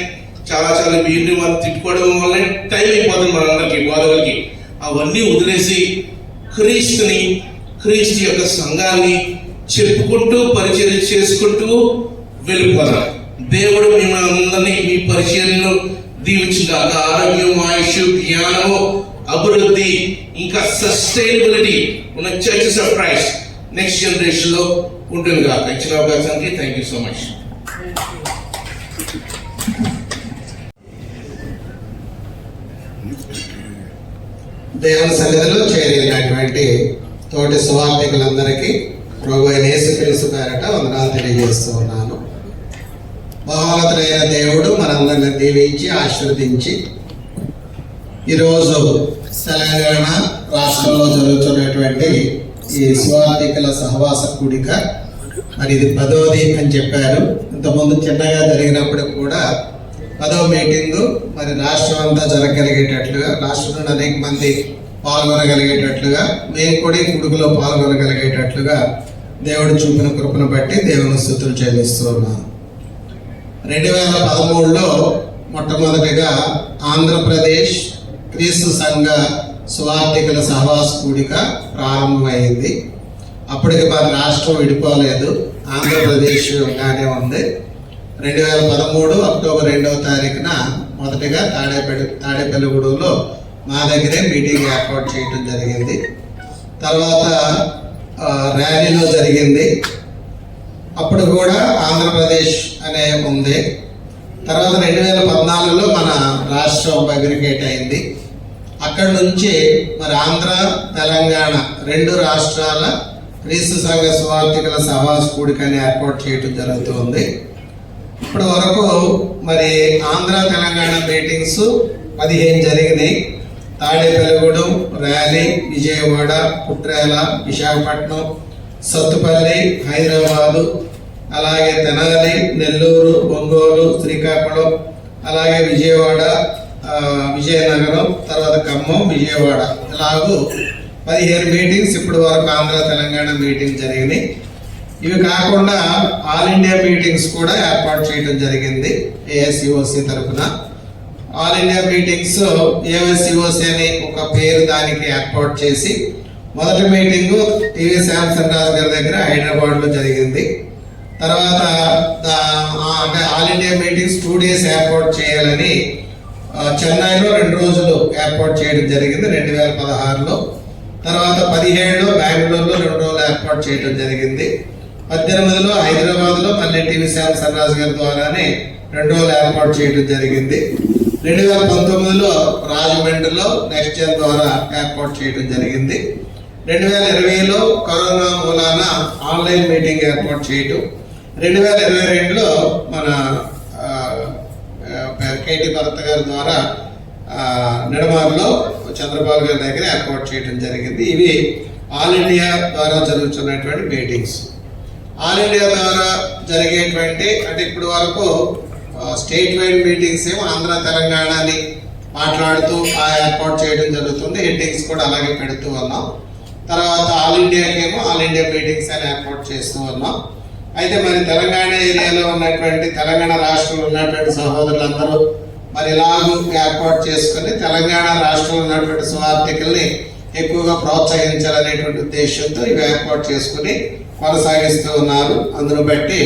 చాలా వీళ్ళు వాళ్ళు తిట్టుకోవడం వల్ల టైం అయిపోతుంది మనందరికి బోధకులకి. అవన్నీ వదిలేసి క్రీస్తుని, క్రీస్తు యొక్క సంఘాన్ని చెప్పుకుంటూ పరిచయం చేసుకుంటూ వెళ్ళిపోదాం. దేవుడు మిమ్మల్ని అందరినీ మీ పరిచయంలో దీవించుగాక. ఆరోగ్యం, ఆయుష్, జ్ఞానము, అభివృద్ధి, ఇంకా సస్టైనబిలిటీ ఉన్న churches of Christ next generation లో ఉంటుంది కాక. ఇచ్చిన అవకాశానికి థ్యాంక్ యూ సో మచ్. దేవుని సన్నిధిలో చేరినటువంటి తోటి సువార్థికులందరికీ ప్రభు అయిన యేసుక్రీస్తు పేరట వందనాలు తెలియజేస్తూ ఉన్నాను. మహోన్నతుడైన దేవుడు మనందరిని దీవించి ఆశీర్వదించి ఈరోజు తెలంగాణ రాష్ట్రంలో జరుగుతున్నటువంటి ఈ సువార్థికుల సహవాస కూడిక, మరి ఇది 10వది అని చెప్పారు. ఇంతకుముందు చిన్నగా జరిగినప్పుడు కూడా 10వ మీటింగు మరి రాష్ట్రం అంతా జరగగలిగేటట్లుగా, రాష్ట్రంలో అనేక మంది పాల్గొనగలిగేటట్లుగా, మేము కూడా ఈ కుడుకులో పాల్గొనగలిగేటట్లుగా దేవుడు చూపిన కృపను బట్టి దేవుని స్తుతులు చెల్లిస్తూ ఉన్నాను. 2013లో మొట్టమొదటిగా ఆంధ్రప్రదేశ్ క్రీస్తు సంఘ సువార్థికుల సహవాస కూడిక ప్రారంభమైంది. అప్పటికి మన రాష్ట్రం విడిపోలేదు, ఆంధ్రప్రదేశ్గానే ఉంది. 2013 అక్టోబర్ 2వ తారీఖున మొదటిగా తాడేపల్లిగూడెంలో మా దగ్గరే మీటింగ్ ఏర్పాటు చేయడం జరిగింది. తర్వాత ర్యాలీలో జరిగింది, అప్పుడు కూడా ఆంధ్రప్రదేశ్ అనే ఉంది. తర్వాత 2014లో మన రాష్ట్రం బైబ్రికేట్ అయింది. అక్కడి నుంచి మరి ఆంధ్ర, తెలంగాణ 2 రాష్ట్రాల క్రీస్తు సంఘ సువార్థికుల సహవాస కూడికని ఏర్పాటు చేయడం జరుగుతుంది. ఇప్పటి వరకు మరి ఆంధ్ర, తెలంగాణ మీటింగ్స్ 15 జరిగినాయి. తాడేపల్లిగూడెం, ర్యాలీ, విజయవాడ, పుట్రేల, విశాఖపట్నం, సత్తుపల్లి, హైదరాబాదు, అలాగే తెనాలి, నెల్లూరు, ఒంగోలు, శ్రీకాకుళం, అలాగే విజయవాడ, విజయనగరం, తర్వాత ఖమ్మం, విజయవాడ, ఇలాగూ 15 మీటింగ్స్ ఇప్పటి వరకు ఆంధ్ర, తెలంగాణ మీటింగ్ జరిగినాయి. ఇవి కాకుండా ఆల్ ఇండియా మీటింగ్స్ కూడా ఏర్పాటు చేయడం జరిగింది ఏఎస్సిఓసి తరఫున. ఆల్ ఇండియా మీటింగ్స్ ఏఎస్సిఓసి అని ఒక పేరు దానికి ఏర్పాటు చేసి మొదటి మీటింగు టీవీ శాంసన్ రాజు గారి దగ్గర హైదరాబాద్లో జరిగింది. తర్వాత అంటే ఆల్ ఇండియా మీటింగ్స్ 2 days ఏర్పాటు చేయాలని చెన్నైలో 2 రోజులు ఏర్పాటు చేయడం జరిగింది 2016లో. తర్వాత 17లో బెంగళూరులో 2 రోజులు ఏర్పాటు చేయడం జరిగింది. 18లో హైదరాబాద్లో మళ్ళీ టీవీ శాంసన్ రాజు గారి ద్వారానే 2 రోజులు ఏర్పాటు చేయడం జరిగింది. 2019లో రాజమండ్రిలో నెక్స్ట్ జన్ ద్వారా ఏర్పాటు చేయడం జరిగింది. 2020లో కరోనా మూలాన ఆన్లైన్ మీటింగ్ ఏర్పాటు చేయడం. 2022లో మన కేటీ భరత్ గారి ద్వారా నిడమారులో చంద్రబాబు గారి దగ్గర ఏర్పాటు చేయడం జరిగింది. ఇవి ఆల్ ఇండియా ద్వారా జరుగుతున్నటువంటి మీటింగ్స్. ఆల్ ఇండియా ద్వారా జరిగేటువంటి అంటే ఇప్పుడు వరకు స్టేట్ వైడ్ మీటింగ్స్ ఏమో ఆంధ్ర, తెలంగాణ అని మాట్లాడుతూ ఏర్పాటు చేయడం జరుగుతుంది. హెడ్డింగ్స్ కూడా అలాగే పెడుతూ ఉన్నాం. తర్వాత ఆల్ ఇండియాకేమో ఆల్ ఇండియా మీటింగ్స్ అని ఏర్పాటు చేస్తూ ఉన్నాం. అయితే మరి తెలంగాణ ఏరియాలో ఉన్నటువంటి తెలంగాణ రాష్ట్రంలో ఉన్నటువంటి సహోదరులందరూ మరి ఇలాగూ ఏర్పాటు చేసుకుని తెలంగాణ రాష్ట్రంలో ఉన్నటువంటి సువార్థికుల్ని ఎక్కువగా ప్రోత్సహించాలనేటువంటి ఉద్దేశంతో ఇవి ఏర్పాటు చేసుకుని కొనసాగిస్తూ ఉన్నారు. అందును బట్టి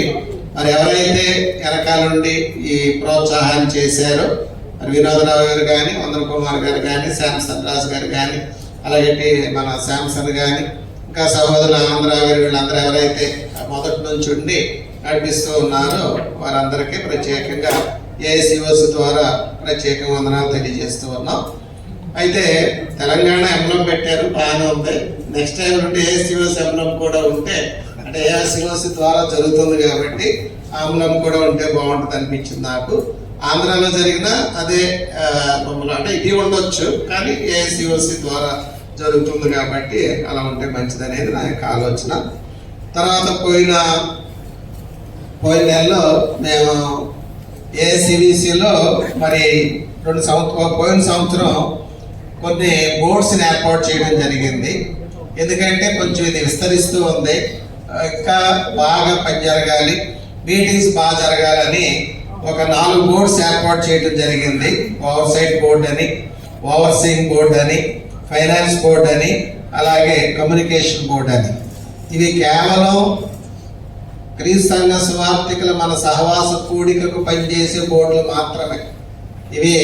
మరి ఎవరైతే వెనకాల నుండి ఈ ప్రోత్సాహాన్ని చేశారో మరి వినోదరావు గారు కానీ, వందన కుమార్ గారు కానీ, శాంసన్ రాజు గారు కానీ, అలాగే మన శాంసన్ కానీ, ఇంకా సహోదరులు ఆనందరావు గారు, వీళ్ళందరూ ఎవరైతే మొదటి నుంచి ఉండి నడిపిస్తూ ఉన్నారో వారందరికీ ప్రత్యేకంగా ఏఐసిఓసి ద్వారా ప్రత్యేక వందనాలు తెలియజేస్తూ ఉన్నాం. అయితే తెలంగాణ ఎంబ్లం పెట్టారు, బాగానే ఉంది. నెక్స్ట్ టైం నుండి ఏఐసిఓసి ఎంబ్లం కూడా ఉంటే అంటే ఏఐసిఓసి ద్వారా జరుగుతుంది కాబట్టి ఆమ్లం కూడా ఉంటే బాగుంటుంది అనిపించింది నాకు. ఆంధ్రాలో జరిగిన అదే అంటే ఇది ఉండొచ్చు, కానీ ఏఐసిఓసి ద్వారా జరుగుతుంది కాబట్టి అలా ఉంటే మంచిదనేది నా యొక్క ఆలోచన. తర్వాత పోయిన నెలలో మేము ఏసీబీసీలో మరి పోయిన సంవత్సరం కొన్ని బోర్డ్స్ని ఏర్పాటు చేయడం జరిగింది. ఎందుకంటే కొంచెం ఇది విస్తరిస్తూ ఉంది, ఇంకా బాగా పని జరగాలి, మీటింగ్స్ బాగా జరగాలని ఒక 4 బోర్డ్స్ ఏర్పాటు చేయడం జరిగింది. ఓవర్ సైట్ బోర్డ్ అని, ఓవర్సీయింగ్ బోర్డ్ అని, ఫైనాన్స్ బోర్డ్ అని, అలాగే కమ్యూనికేషన్ బోర్డ్ అని. ఇవి కేవలం క్రీస్తు సంఘ సువార్థికుల మన సహవాస కూడికకు పనిచేసే బోర్డులు మాత్రమే. ఇవి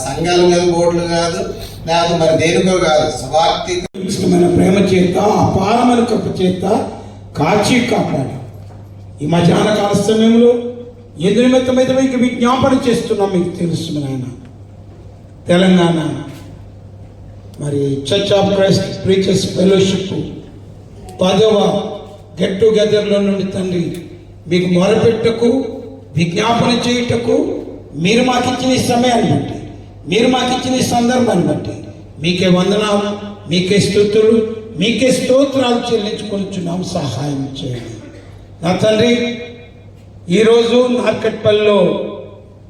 సంఘాల మీద బోర్డులు కాదు, లేదా మరి దేనికో కాదు. సువార్థిక ఇష్టమైన ప్రేమ చేత, అపారమైన కృప చేత కాచి కాపాడు. ఈ మధ్యాహ్న కాల సమయంలో ఎదురు మెత్తమైతే మీకు విజ్ఞాపన చేస్తున్నాం. మీకు తెలుసు నాయన, తెలంగాణ మరి church of Christ preachers fellowship 10వ గెట్ టుగెదర్లో నుండి తండ్రి మీకు మొరపెట్టకు, విజ్ఞాపన చేయుటకు మీరు మాకు ఇచ్చిన ఈ సమయాన్ని బట్టి, మీరు మాకు ఇచ్చిన ఈ సందర్భాన్ని బట్టి మీకే వందనాలు, మీకే స్తుతులు, మీకే స్తోత్రాలు చెల్లించుకొనిచున్నాం. సహాయం చేయండి నా తండ్రి. ఈరోజు నార్కట్పల్లిలో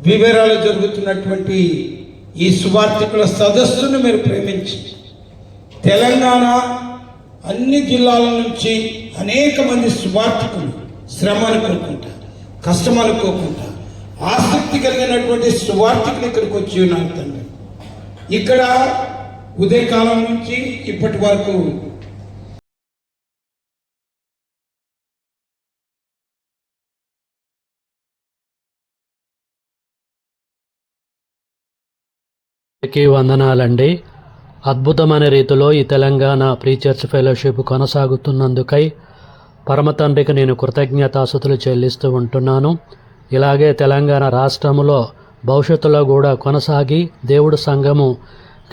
వివరాలు జరుగుతున్నటువంటి ఈ సువార్థికుల సదస్సును మీరు ప్రేమించి తెలంగాణ అన్ని జిల్లాల నుంచి అనేక మంది సువార్థికులు శ్రమ అనుకోకుండా, కష్టం అనుకోకుండా, ఆసక్తి కలిగినటువంటి సువార్థికులు ఇక్కడికి వచ్చి ఉన్నారు తండ్రి. ఇక్కడ ఉదయకాలం నుంచి ఇప్పటి వరకు వందనాలండి. అద్భుతమైన రీతిలో ఈ తెలంగాణ ప్రీచర్స్ ఫెలోషిప్ కొనసాగుతున్నందుకై పరమ తండ్రికి నేను కృతజ్ఞతాస్తుతులు చెల్లిస్తూ ఉంటున్నాను. ఇలాగే తెలంగాణ రాష్ట్రంలో భవిష్యత్తులో కూడా కొనసాగి దేవుడు సంఘము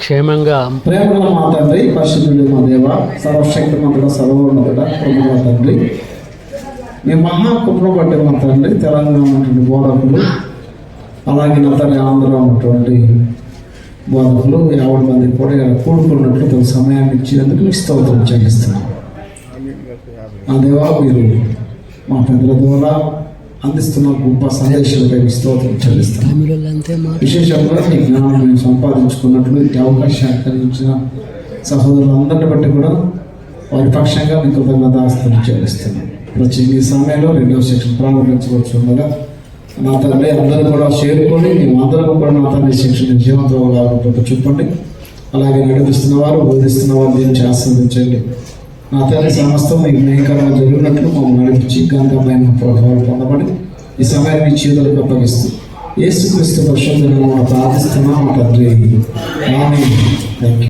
క్షేమంగా ప్రేమల మా తండ్రి, పరిశుద్ధుడు మా దేవ, సర్వశక్తిమంతుడ, సర్వోన్నతుడ, ప్రభువా తండ్రి, మీ మహాకృపను బట్టి మా తండ్రి తెలంగాణ ఉన్నటువంటి బోధకులు, అలాగే నా తండ్రి ఆంధ్రలో ఉన్నటువంటి బోధకులు 50 మంది కూడా కూడుకున్నట్లు తన సమయాన్ని ఇచ్చినందుకు మీకు స్తోత్రం చెల్లిస్తున్నాం. ఆ దేవా, మీరు మా పెద్దల ద్వారా అందిస్తున్న గొప్ప సందేశాలపై మీకు స్తోత్రం చెల్లిస్తున్నాం. విశేషంగా ఈ జ్ఞానం మేము సంపాదించుకున్నట్లు ఈ అవకాశాన్ని కలిగించిన సహోదరులందరిని బట్టి కూడా వారి పక్షంగా మీకు కృతజ్ఞతాస్తుతులు చెల్లిస్తున్నాం. ప్రతి ఈ సమయంలో 2వ సెక్షన్ ప్రారంభించవచ్చుండగా నా తండ్రి అందరూ కూడా చేరుకొని మేము అందరం కూడా నా తండ్రి శిక్షణ జీవంతో చెప్పండి. అలాగే నడిపిస్తున్న వారు, బోధిస్తున్న వారు దీన్ని ఆస్వాదించండి. నా తండ్రి సమస్తం మీకు న్యాయకరంగా జరిగినట్లు మమ్మల్ని నడిపించి గంధమైన ప్రభావాలు పొందబడి ఈ సమయాన్ని మీ చేతులకు అప్పగిస్తూ యేసుక్రీస్తు పరిశుద్ధంగా ప్రార్థిస్తున్నాం మా తండ్రి. ఆమేన్. థాంక్యూ.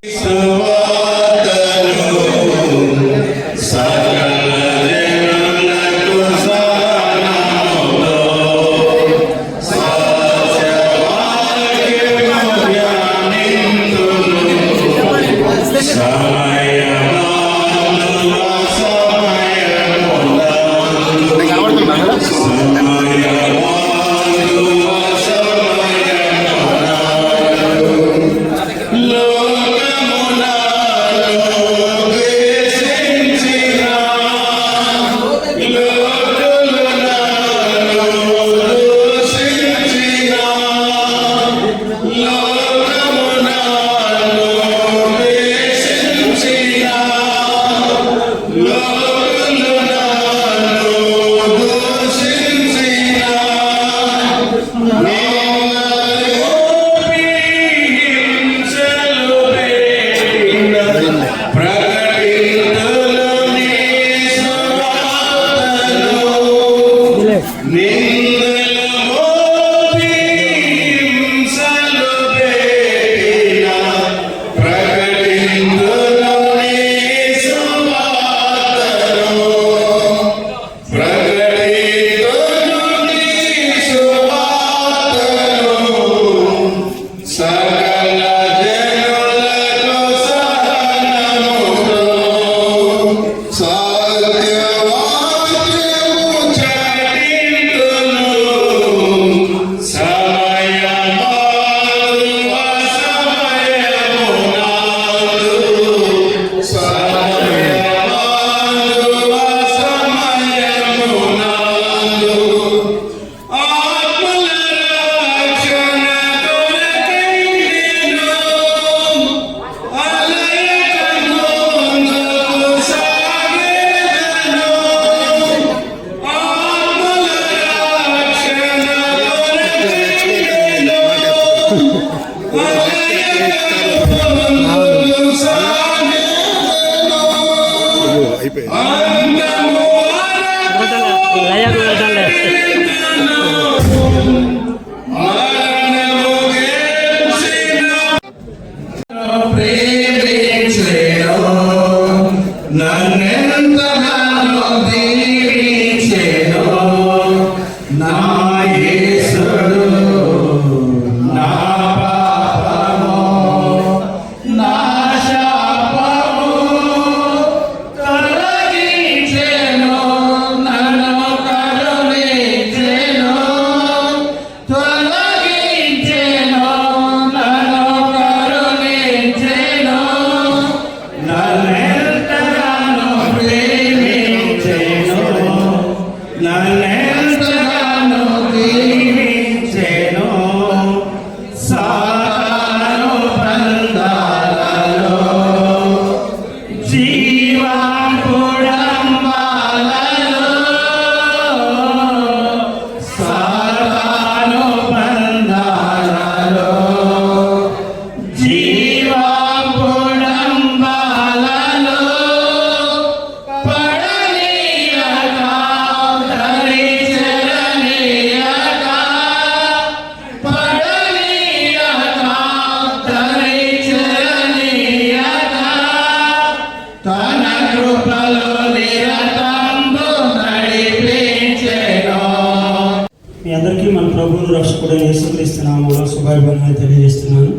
రక్షకుడు యేసుక్రీస్తు నామములో శుభాభివందనాలు తెలియజేస్తున్నాను.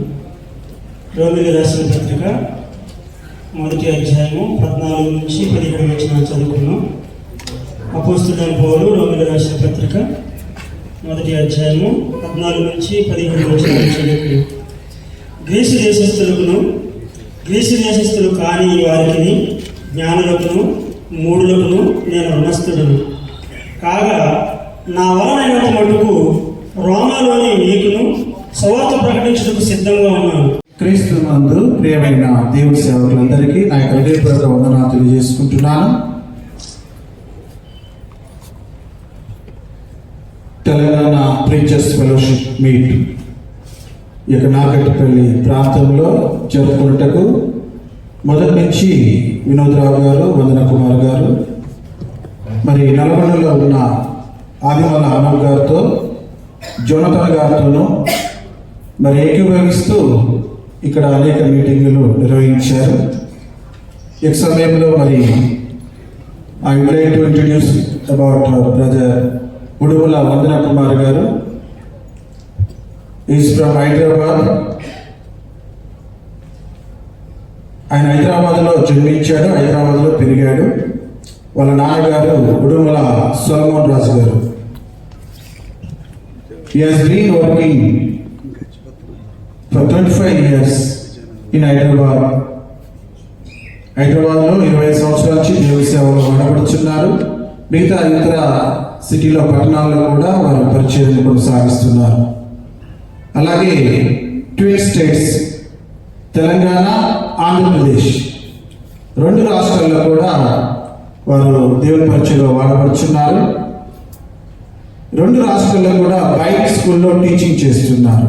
రోమిలకు రాసిన పత్రిక 1వ అధ్యాయము 14 నుంచి 17 వచనాలు చదువుకున్నాం. అపోస్తలుడైన పౌలు రోమిలకు రాసిన పత్రిక 1వ అధ్యాయము 14 నుంచి 17 వచనాలు చదువుకున్నాం. గ్రీసు దేశస్థులు కాని వారికి జ్ఞానులకును మూఢులకును నేను రుణస్థుడును కాగా నా వలనైనంత మటుకు రోమాలోని మీకును సువార్త ప్రకటించుటకు సిద్ధంగా ఉన్నాను. క్రీస్తు నందు ప్రియమైన దేవుడి సేవకులందరికీ నా యొక్క హృదయపూర్వక వందనాలు తెలియజేసుకుంటున్నాను. తెలంగాణ ప్రీచర్స్ ఫెలోషిప్ మీట్ ఈ యొక్క నాగట్టుపల్లి ప్రాంతంలో జరుపుకున్నటకు మొదటి నుంచి వినోద్రావు గారు, వందన కుమార్ గారు, మరి నల్గొండలో ఉన్న ఆదిమల ఆనవ్ గారితో, జోనతన్ గారితోనూ మరి ఏకీభవిస్తూ ఇక్కడ అనేక మీటింగులు నిర్వహించారు. ఈ సమయంలో మరి I would like to introduce about brother Udumala Vandana Kumar గారు. Is from Hyderabad. ఆయన హైదరాబాద్లో జన్మించాడు, హైదరాబాద్లో పెరిగాడు. వాళ్ళ నాన్నగారు ఉడుమల సోలమోన్ రాజు గారు. He has been working for 25 years in Hyderabad. హైదరాబాద్లో 20 సంవత్సరాల నుంచి దేవుని సేవలో వాడబడుతున్నారు. మిగతా ఇతర సిటీలో పట్టణాల్లో కూడా వారు పరిచయం కొనసాగిస్తున్నారు. అలాగే ట్విన్ స్టేట్స్ తెలంగాణ, ఆంధ్రప్రదేశ్ 2 రాష్ట్రాల్లో కూడా వారు దేవుని పరిచయంలో వాడబడుతున్నారు. 2 రాష్ట్రాల్లో కూడా బైక్ స్కూల్లో టీచింగ్ చేస్తున్నారు.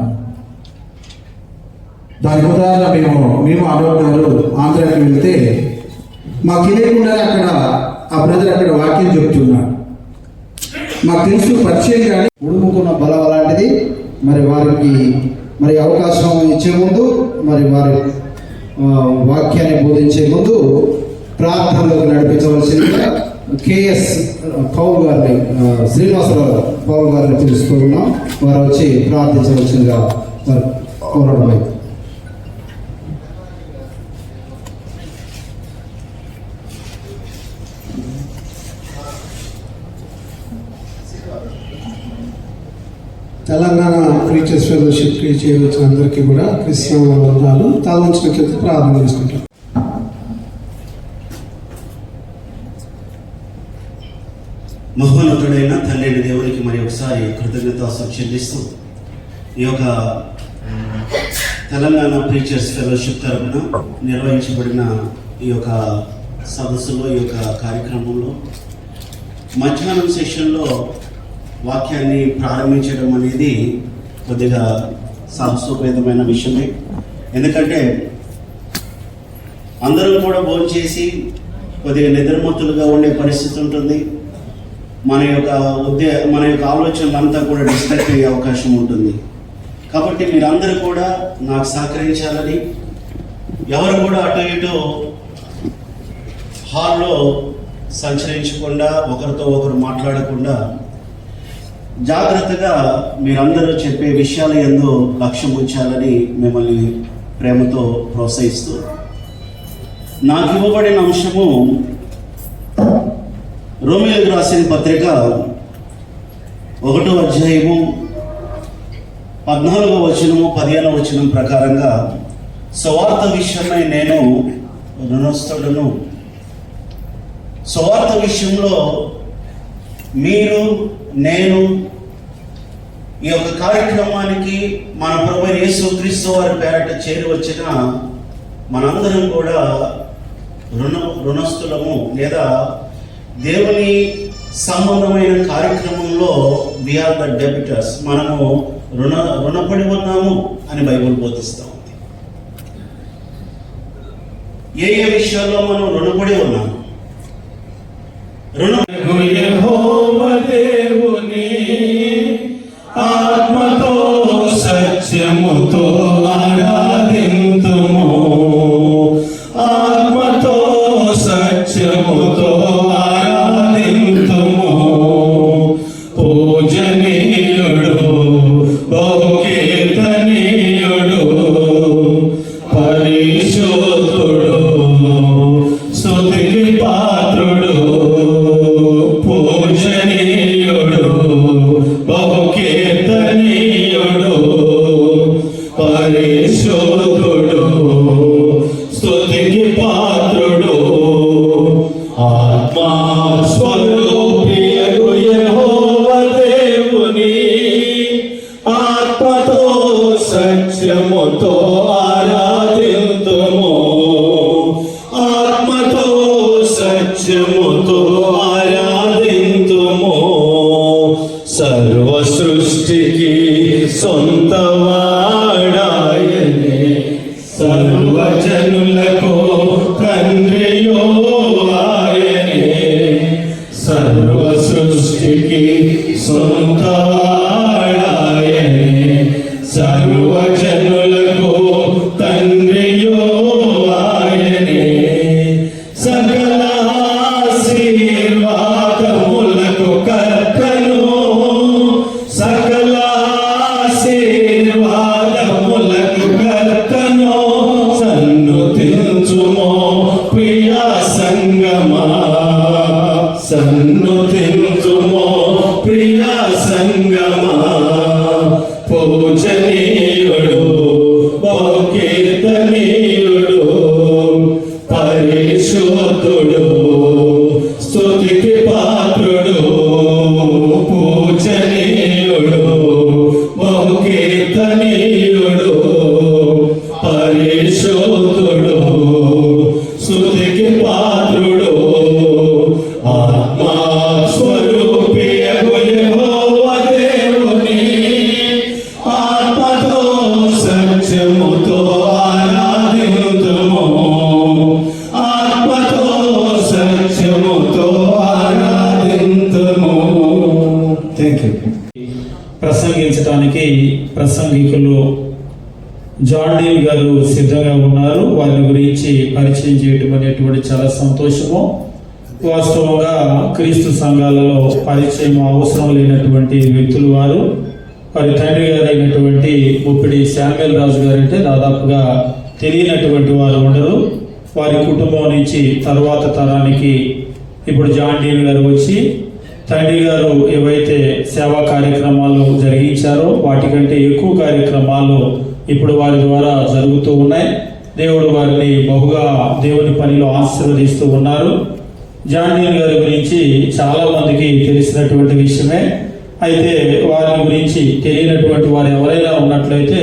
దాని ఉదాహరణ మేము అనోట్ గారు ఆంధ్రాకి వెళ్తే మాకు తెలియకుండా అక్కడ ఆ బ్రదర్ అక్కడ వాక్యం చెప్తున్నాడు. మాకు తెలుసు పరిచయం కానీ ఉడుముకున్న బలం అలాంటిది. మరి వారికి మరి అవకాశం ఇచ్చే ముందు మరి వారి వాక్యాన్ని బోధించే ముందు ప్రార్థనలోకి నడిపించవలసిందిగా కేఎస్ పౌల్ గారిని, శ్రీనివాసరావు పౌల్ గారిని తెలుసుకున్నాం. వారు వచ్చి ప్రార్థించవలసిందిగా కోరడం. తెలంగాణ ప్రీచర్స్ ఫెలోషిప్కి చేరవచ్చిన అందరికీ కూడా క్రిస్టియన్ వందనాలు. తలవంచిన కింద ప్రార్థన చేసుకుంటాం. మహోన్నతుడైన తండ్రి దేవునికి మరి ఒకసారి కృతజ్ఞతాస్తుతులు చెల్లిస్తూ ఈ యొక్క తెలంగాణ ప్రీచర్స్ ఫెలోషిప్ తరఫున నిర్వహించబడిన ఈ యొక్క సదస్సులో, ఈ యొక్క కార్యక్రమంలో మధ్యాహ్నం సెషన్లో వాక్యాన్ని ప్రారంభించడం అనేది కొద్దిగా సాహసోపేతమైన విషయమే. ఎందుకంటే అందరూ కూడా భోంచేసి కొద్దిగా నిద్రమత్తులుగా ఉండే పరిస్థితి ఉంటుంది. మన యొక్క ఆలోచనలు అంతా కూడా డిస్ట్రాక్ట్ అయ్యే అవకాశం ఉంటుంది. కాబట్టి మీరందరూ కూడా నాకు సహకరించాలని, ఎవరు కూడా అటు ఇటు హాల్లో సంచరించకుండా, ఒకరితో ఒకరు మాట్లాడకుండా జాగ్రత్తగా మీరందరూ చెప్పే విషయాల యందు లక్ష్యం ఉంచాలని మిమ్మల్ని ప్రేమతో ప్రోత్సహిస్తూ, నాకు ఇవ్వబడిన అంశము రోమిలకు రాసిన పత్రిక 1వ అధ్యాయము 14వ వచనము 15వ వచనం ప్రకారంగా సువార్త విషయమై నేను రుణస్థుడను. సువార్త విషయంలో మీరు, నేను ఈ యొక్క కార్యక్రమానికి మన ప్రభువైన యేసుక్రీస్తు వారి పేరట చేరి వచ్చిన మనందరం కూడా రుణస్థులము, లేదా దేవుని సంబంధమైన కార్యక్రమంలో వి ఆర్ ద డెబిటర్స్, మనము రుణపడి ఉన్నాము అని బైబిల్ బోధిస్తూ ఉంది. ఏ విషయాల్లో మనం రుణపడి ఉన్నాము? దేవుని ఆత్మతో సత్యముతో ఆరాధింతుము, ఆత్మతో సత్యముతో ఆరాధింతుము. పూజనీయుడు స్తుతికి పాత్రుడు ఆత్మా స్వరూపియగు యెహోవా దేవుని ఆత్మతో సత్యముతో ఆరాధింతుము ఆత్మతో సత్యముతో ఆరాధింతుము సర్వ సృష్టికి సొంతవాడాయనే సర్వజనులకు తండ్రియో ఆయనే సర్వ సృష్టికి సొంతవాడాయనే సర్వజనులకు తండ్రియో ఆయనే సకల ఆశీర్వాదములకు కర్తను సకల ఆశీర్వాదములకు కర్తను సన్నుతించుమో ప్రియా సంగమా సన్నుతించుమో ప్రియా సంగమా పూజనీయుడు కీర్తనీయుడు పరిశుద్ధుడు స్తుతికి పాత్రుడు పూజనీయుడు కీర్తనీయుడు పరిశుద్ధుడు స్తుతికి పాత్రుడు ఆత్మా స్వరూపియగు యెహోవా దేవుని ఆత్మతో సత్యముతో ఆరాధింతుము ఆత్మతో సత్యముతో ఆరాధింతుము. Thank you. ప్రసంగించడానికి ప్రసంగికులు జాన్ డీన్ గారు సిద్ధంగా ఉన్నారు. వారి గురించి పరిచయం చేయడం అనేటువంటి చాలా సంతోషము. వాస్తవంగా క్రీస్తు సంఘాలలో పరిచయం అవసరం లేనటువంటి వ్యక్తులు వారు. వారి తండ్రి గారు అయినటువంటి ముప్పిడి శామ్యుల్ రాజు గారు అంటే దాదాపుగా తెలియనటువంటి వారు ఉండరు. వారి కుటుంబం నుంచి తర్వాత తరానికి ఇప్పుడు జాన్ డీన్ గారు వచ్చి తండ్రి గారు ఏవైతే సేవా కార్యక్రమాలు జరిగించారో వాటికంటే ఎక్కువ కార్యక్రమాలు ఇప్పుడు వారి ద్వారా జరుగుతూ ఉన్నాయి. దేవుడు వారిని బహుగా దేవుని పనిలో ఆశీర్వదిస్తూ ఉన్నారు. జాన్ డీన్ గారి గురించి చాలా మందికి తెలిసినటువంటి విషయమే. అయితే వారి గురించి తెలియనటువంటి వారు ఎవరైనా ఉన్నట్లయితే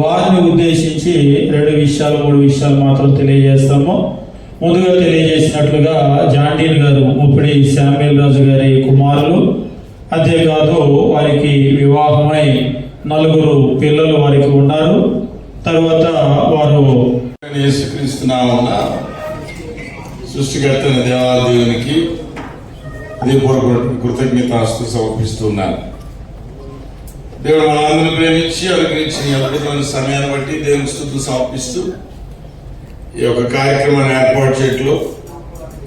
వారిని ఉద్దేశించి 2 విషయాలు 3 విషయాలు మాత్రం తెలియజేస్తాము. ముందుగా తెలియజేసినట్లుగా జాన్ డీన్ గారు ముప్పిడి శామ్యుల్ రాజు గారి కుమారులు. అంతేకాదు వారికి వివాహమై 4 పిల్లలు వారికి ఉన్నారు. తర్వాత వారు యేసుక్రీస్తు నామమున సృష్టికర్త దేవాదేవునికి హృదయపూర్వక కృతజ్ఞతాస్తుతులు సమర్పిస్తున్నాను. దేవుడు మనందరిని ప్రేమించి అనుగ్రహించిన ఈ అద్భుతమైన సమయాన్ని బట్టి దేవుని స్తుతులు సమర్పిస్తూ ఈ యొక్క కార్యక్రమాన్ని ఏర్పాటు చేయట్లో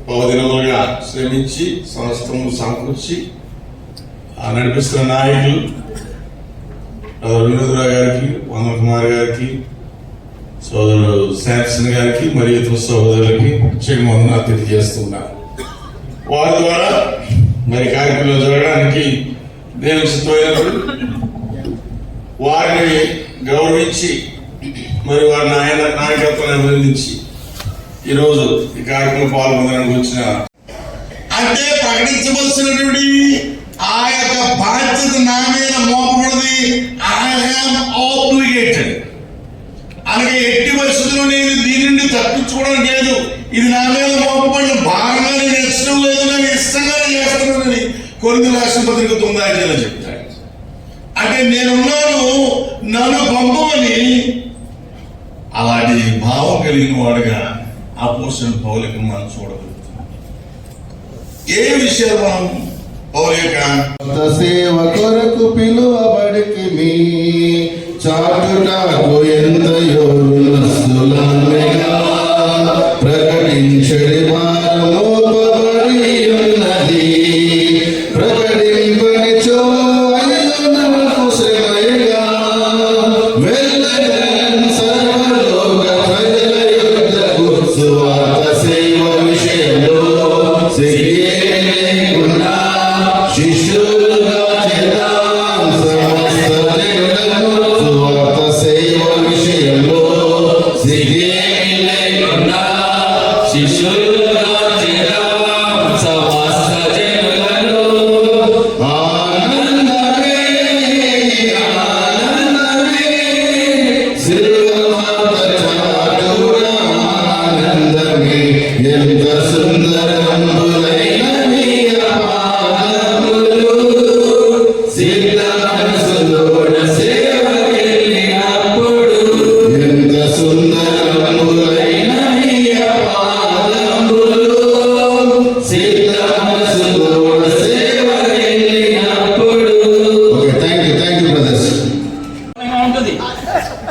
బహుదినములుగా శ్రమించి సమస్తము సమకూర్చి నడిపిస్తున్న నాయకులు వినోదరావు గారికి, వందన కుమార్ గారికి, సోదరుడు శాంసన్ గారికి మరియు ఇతర సహోదరులకి ప్రత్యేకంగా వందనాలు తెలియజేస్తున్నాను. వారి ద్వారా మరి కార్యక్రమం జరగడానికి దేవుని చిత్తమైనప్పుడు వారిని గౌరవించి మరి వారి నాయకత్వాన్ని అభినందించి ఈరోజు ఈ కార్యక్రమం పాల్గొనడానికి వచ్చిన అంటే ప్రకటించవలసినటువంటి ఆ యొక్క బాధ్యత నా మీద మోపబడింది. I'm obligated. అలాగే ఎట్టి పరిస్థితుల్లో నేను దీని నుండి తప్పించుకోవడం లేదు. ఇది నా మీద మోపబడిన భారంగా నేను ఇష్టం లేదు, నేను ఇష్టంగానే చేస్తున్నానని కొరింథీ రాసిన పత్రిక 9 చెప్తాడు. అంటే నేనున్నాను, నన్ను పంపమని అలాంటి భావం కలిగిన వాడుగా అపోస్తలుడైన పౌలు మనం చూడగలుగుతున్నాం. ఏ విషయాలు మనం పౌలు యొక్క సేవ కొరకు పిలువబడికి మీ చాటుటకు ఎంతయో సులభంగా ప్రకటించడి భారమోపబడి ఉన్నది. ప్రకటింపని చోయనకు శ్రమగా వెళ్ళని సర్వలోక ప్రజల యుద్ధకు సువార్త సేవ విషయంలో లేకుండా శిష్యులుగా చేద్దాం. సమస్త జనులకు సువార్త సేవ విషయంలో శిష్యులుగా చేరవా సమస్త జనులను ఆనందమే ఆనందమే సిరువాపచారుడా ఆనందమే ఎంత సుందరములైన నీ పాదములు సిద్ధ మనసులోన సేవకెళ్ళినప్పుడు ఎంత సుందరములైన నీ పాదములు సిద్ధ మనసులోన సేవకెళ్ళినప్పుడు. Okay, thank you brothers. ఉంటుంది.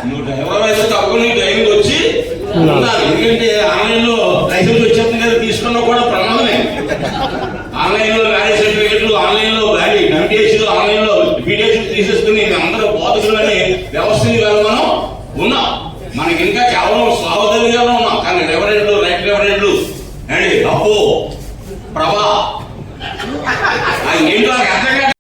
నువ్వు డ్రైవర్ అయితే తప్పు నీ డ్రైవింగ్ వచ్చి ఉండాలి. ఎందుకంటే ఆన్లైన్లో లైసెన్స్ వచ్చేస్తుంది కదా, తీసుకున్నా కూడా ప్రమాదమే. ఆన్లైన్లో మ్యారేజ్ సర్టిఫికెట్లు, ఆన్లైన్లో ఎంటీఎస్లు, ఆన్లైన్లో బీటీఎస్లు తీసేసుకుని అందరూ బోధకులని వ్యవస్థని కాదు మనం ఉన్నాం. మనకి ఇంకా కేవలం సహోదరులుగానే ఉన్నాం. కానీ రెవరెండ్లు, రైట్ రెవరెండ్లు అండి అప్పు ప్రభా ఏంటో అర్థం కాదు.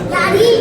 Daddy.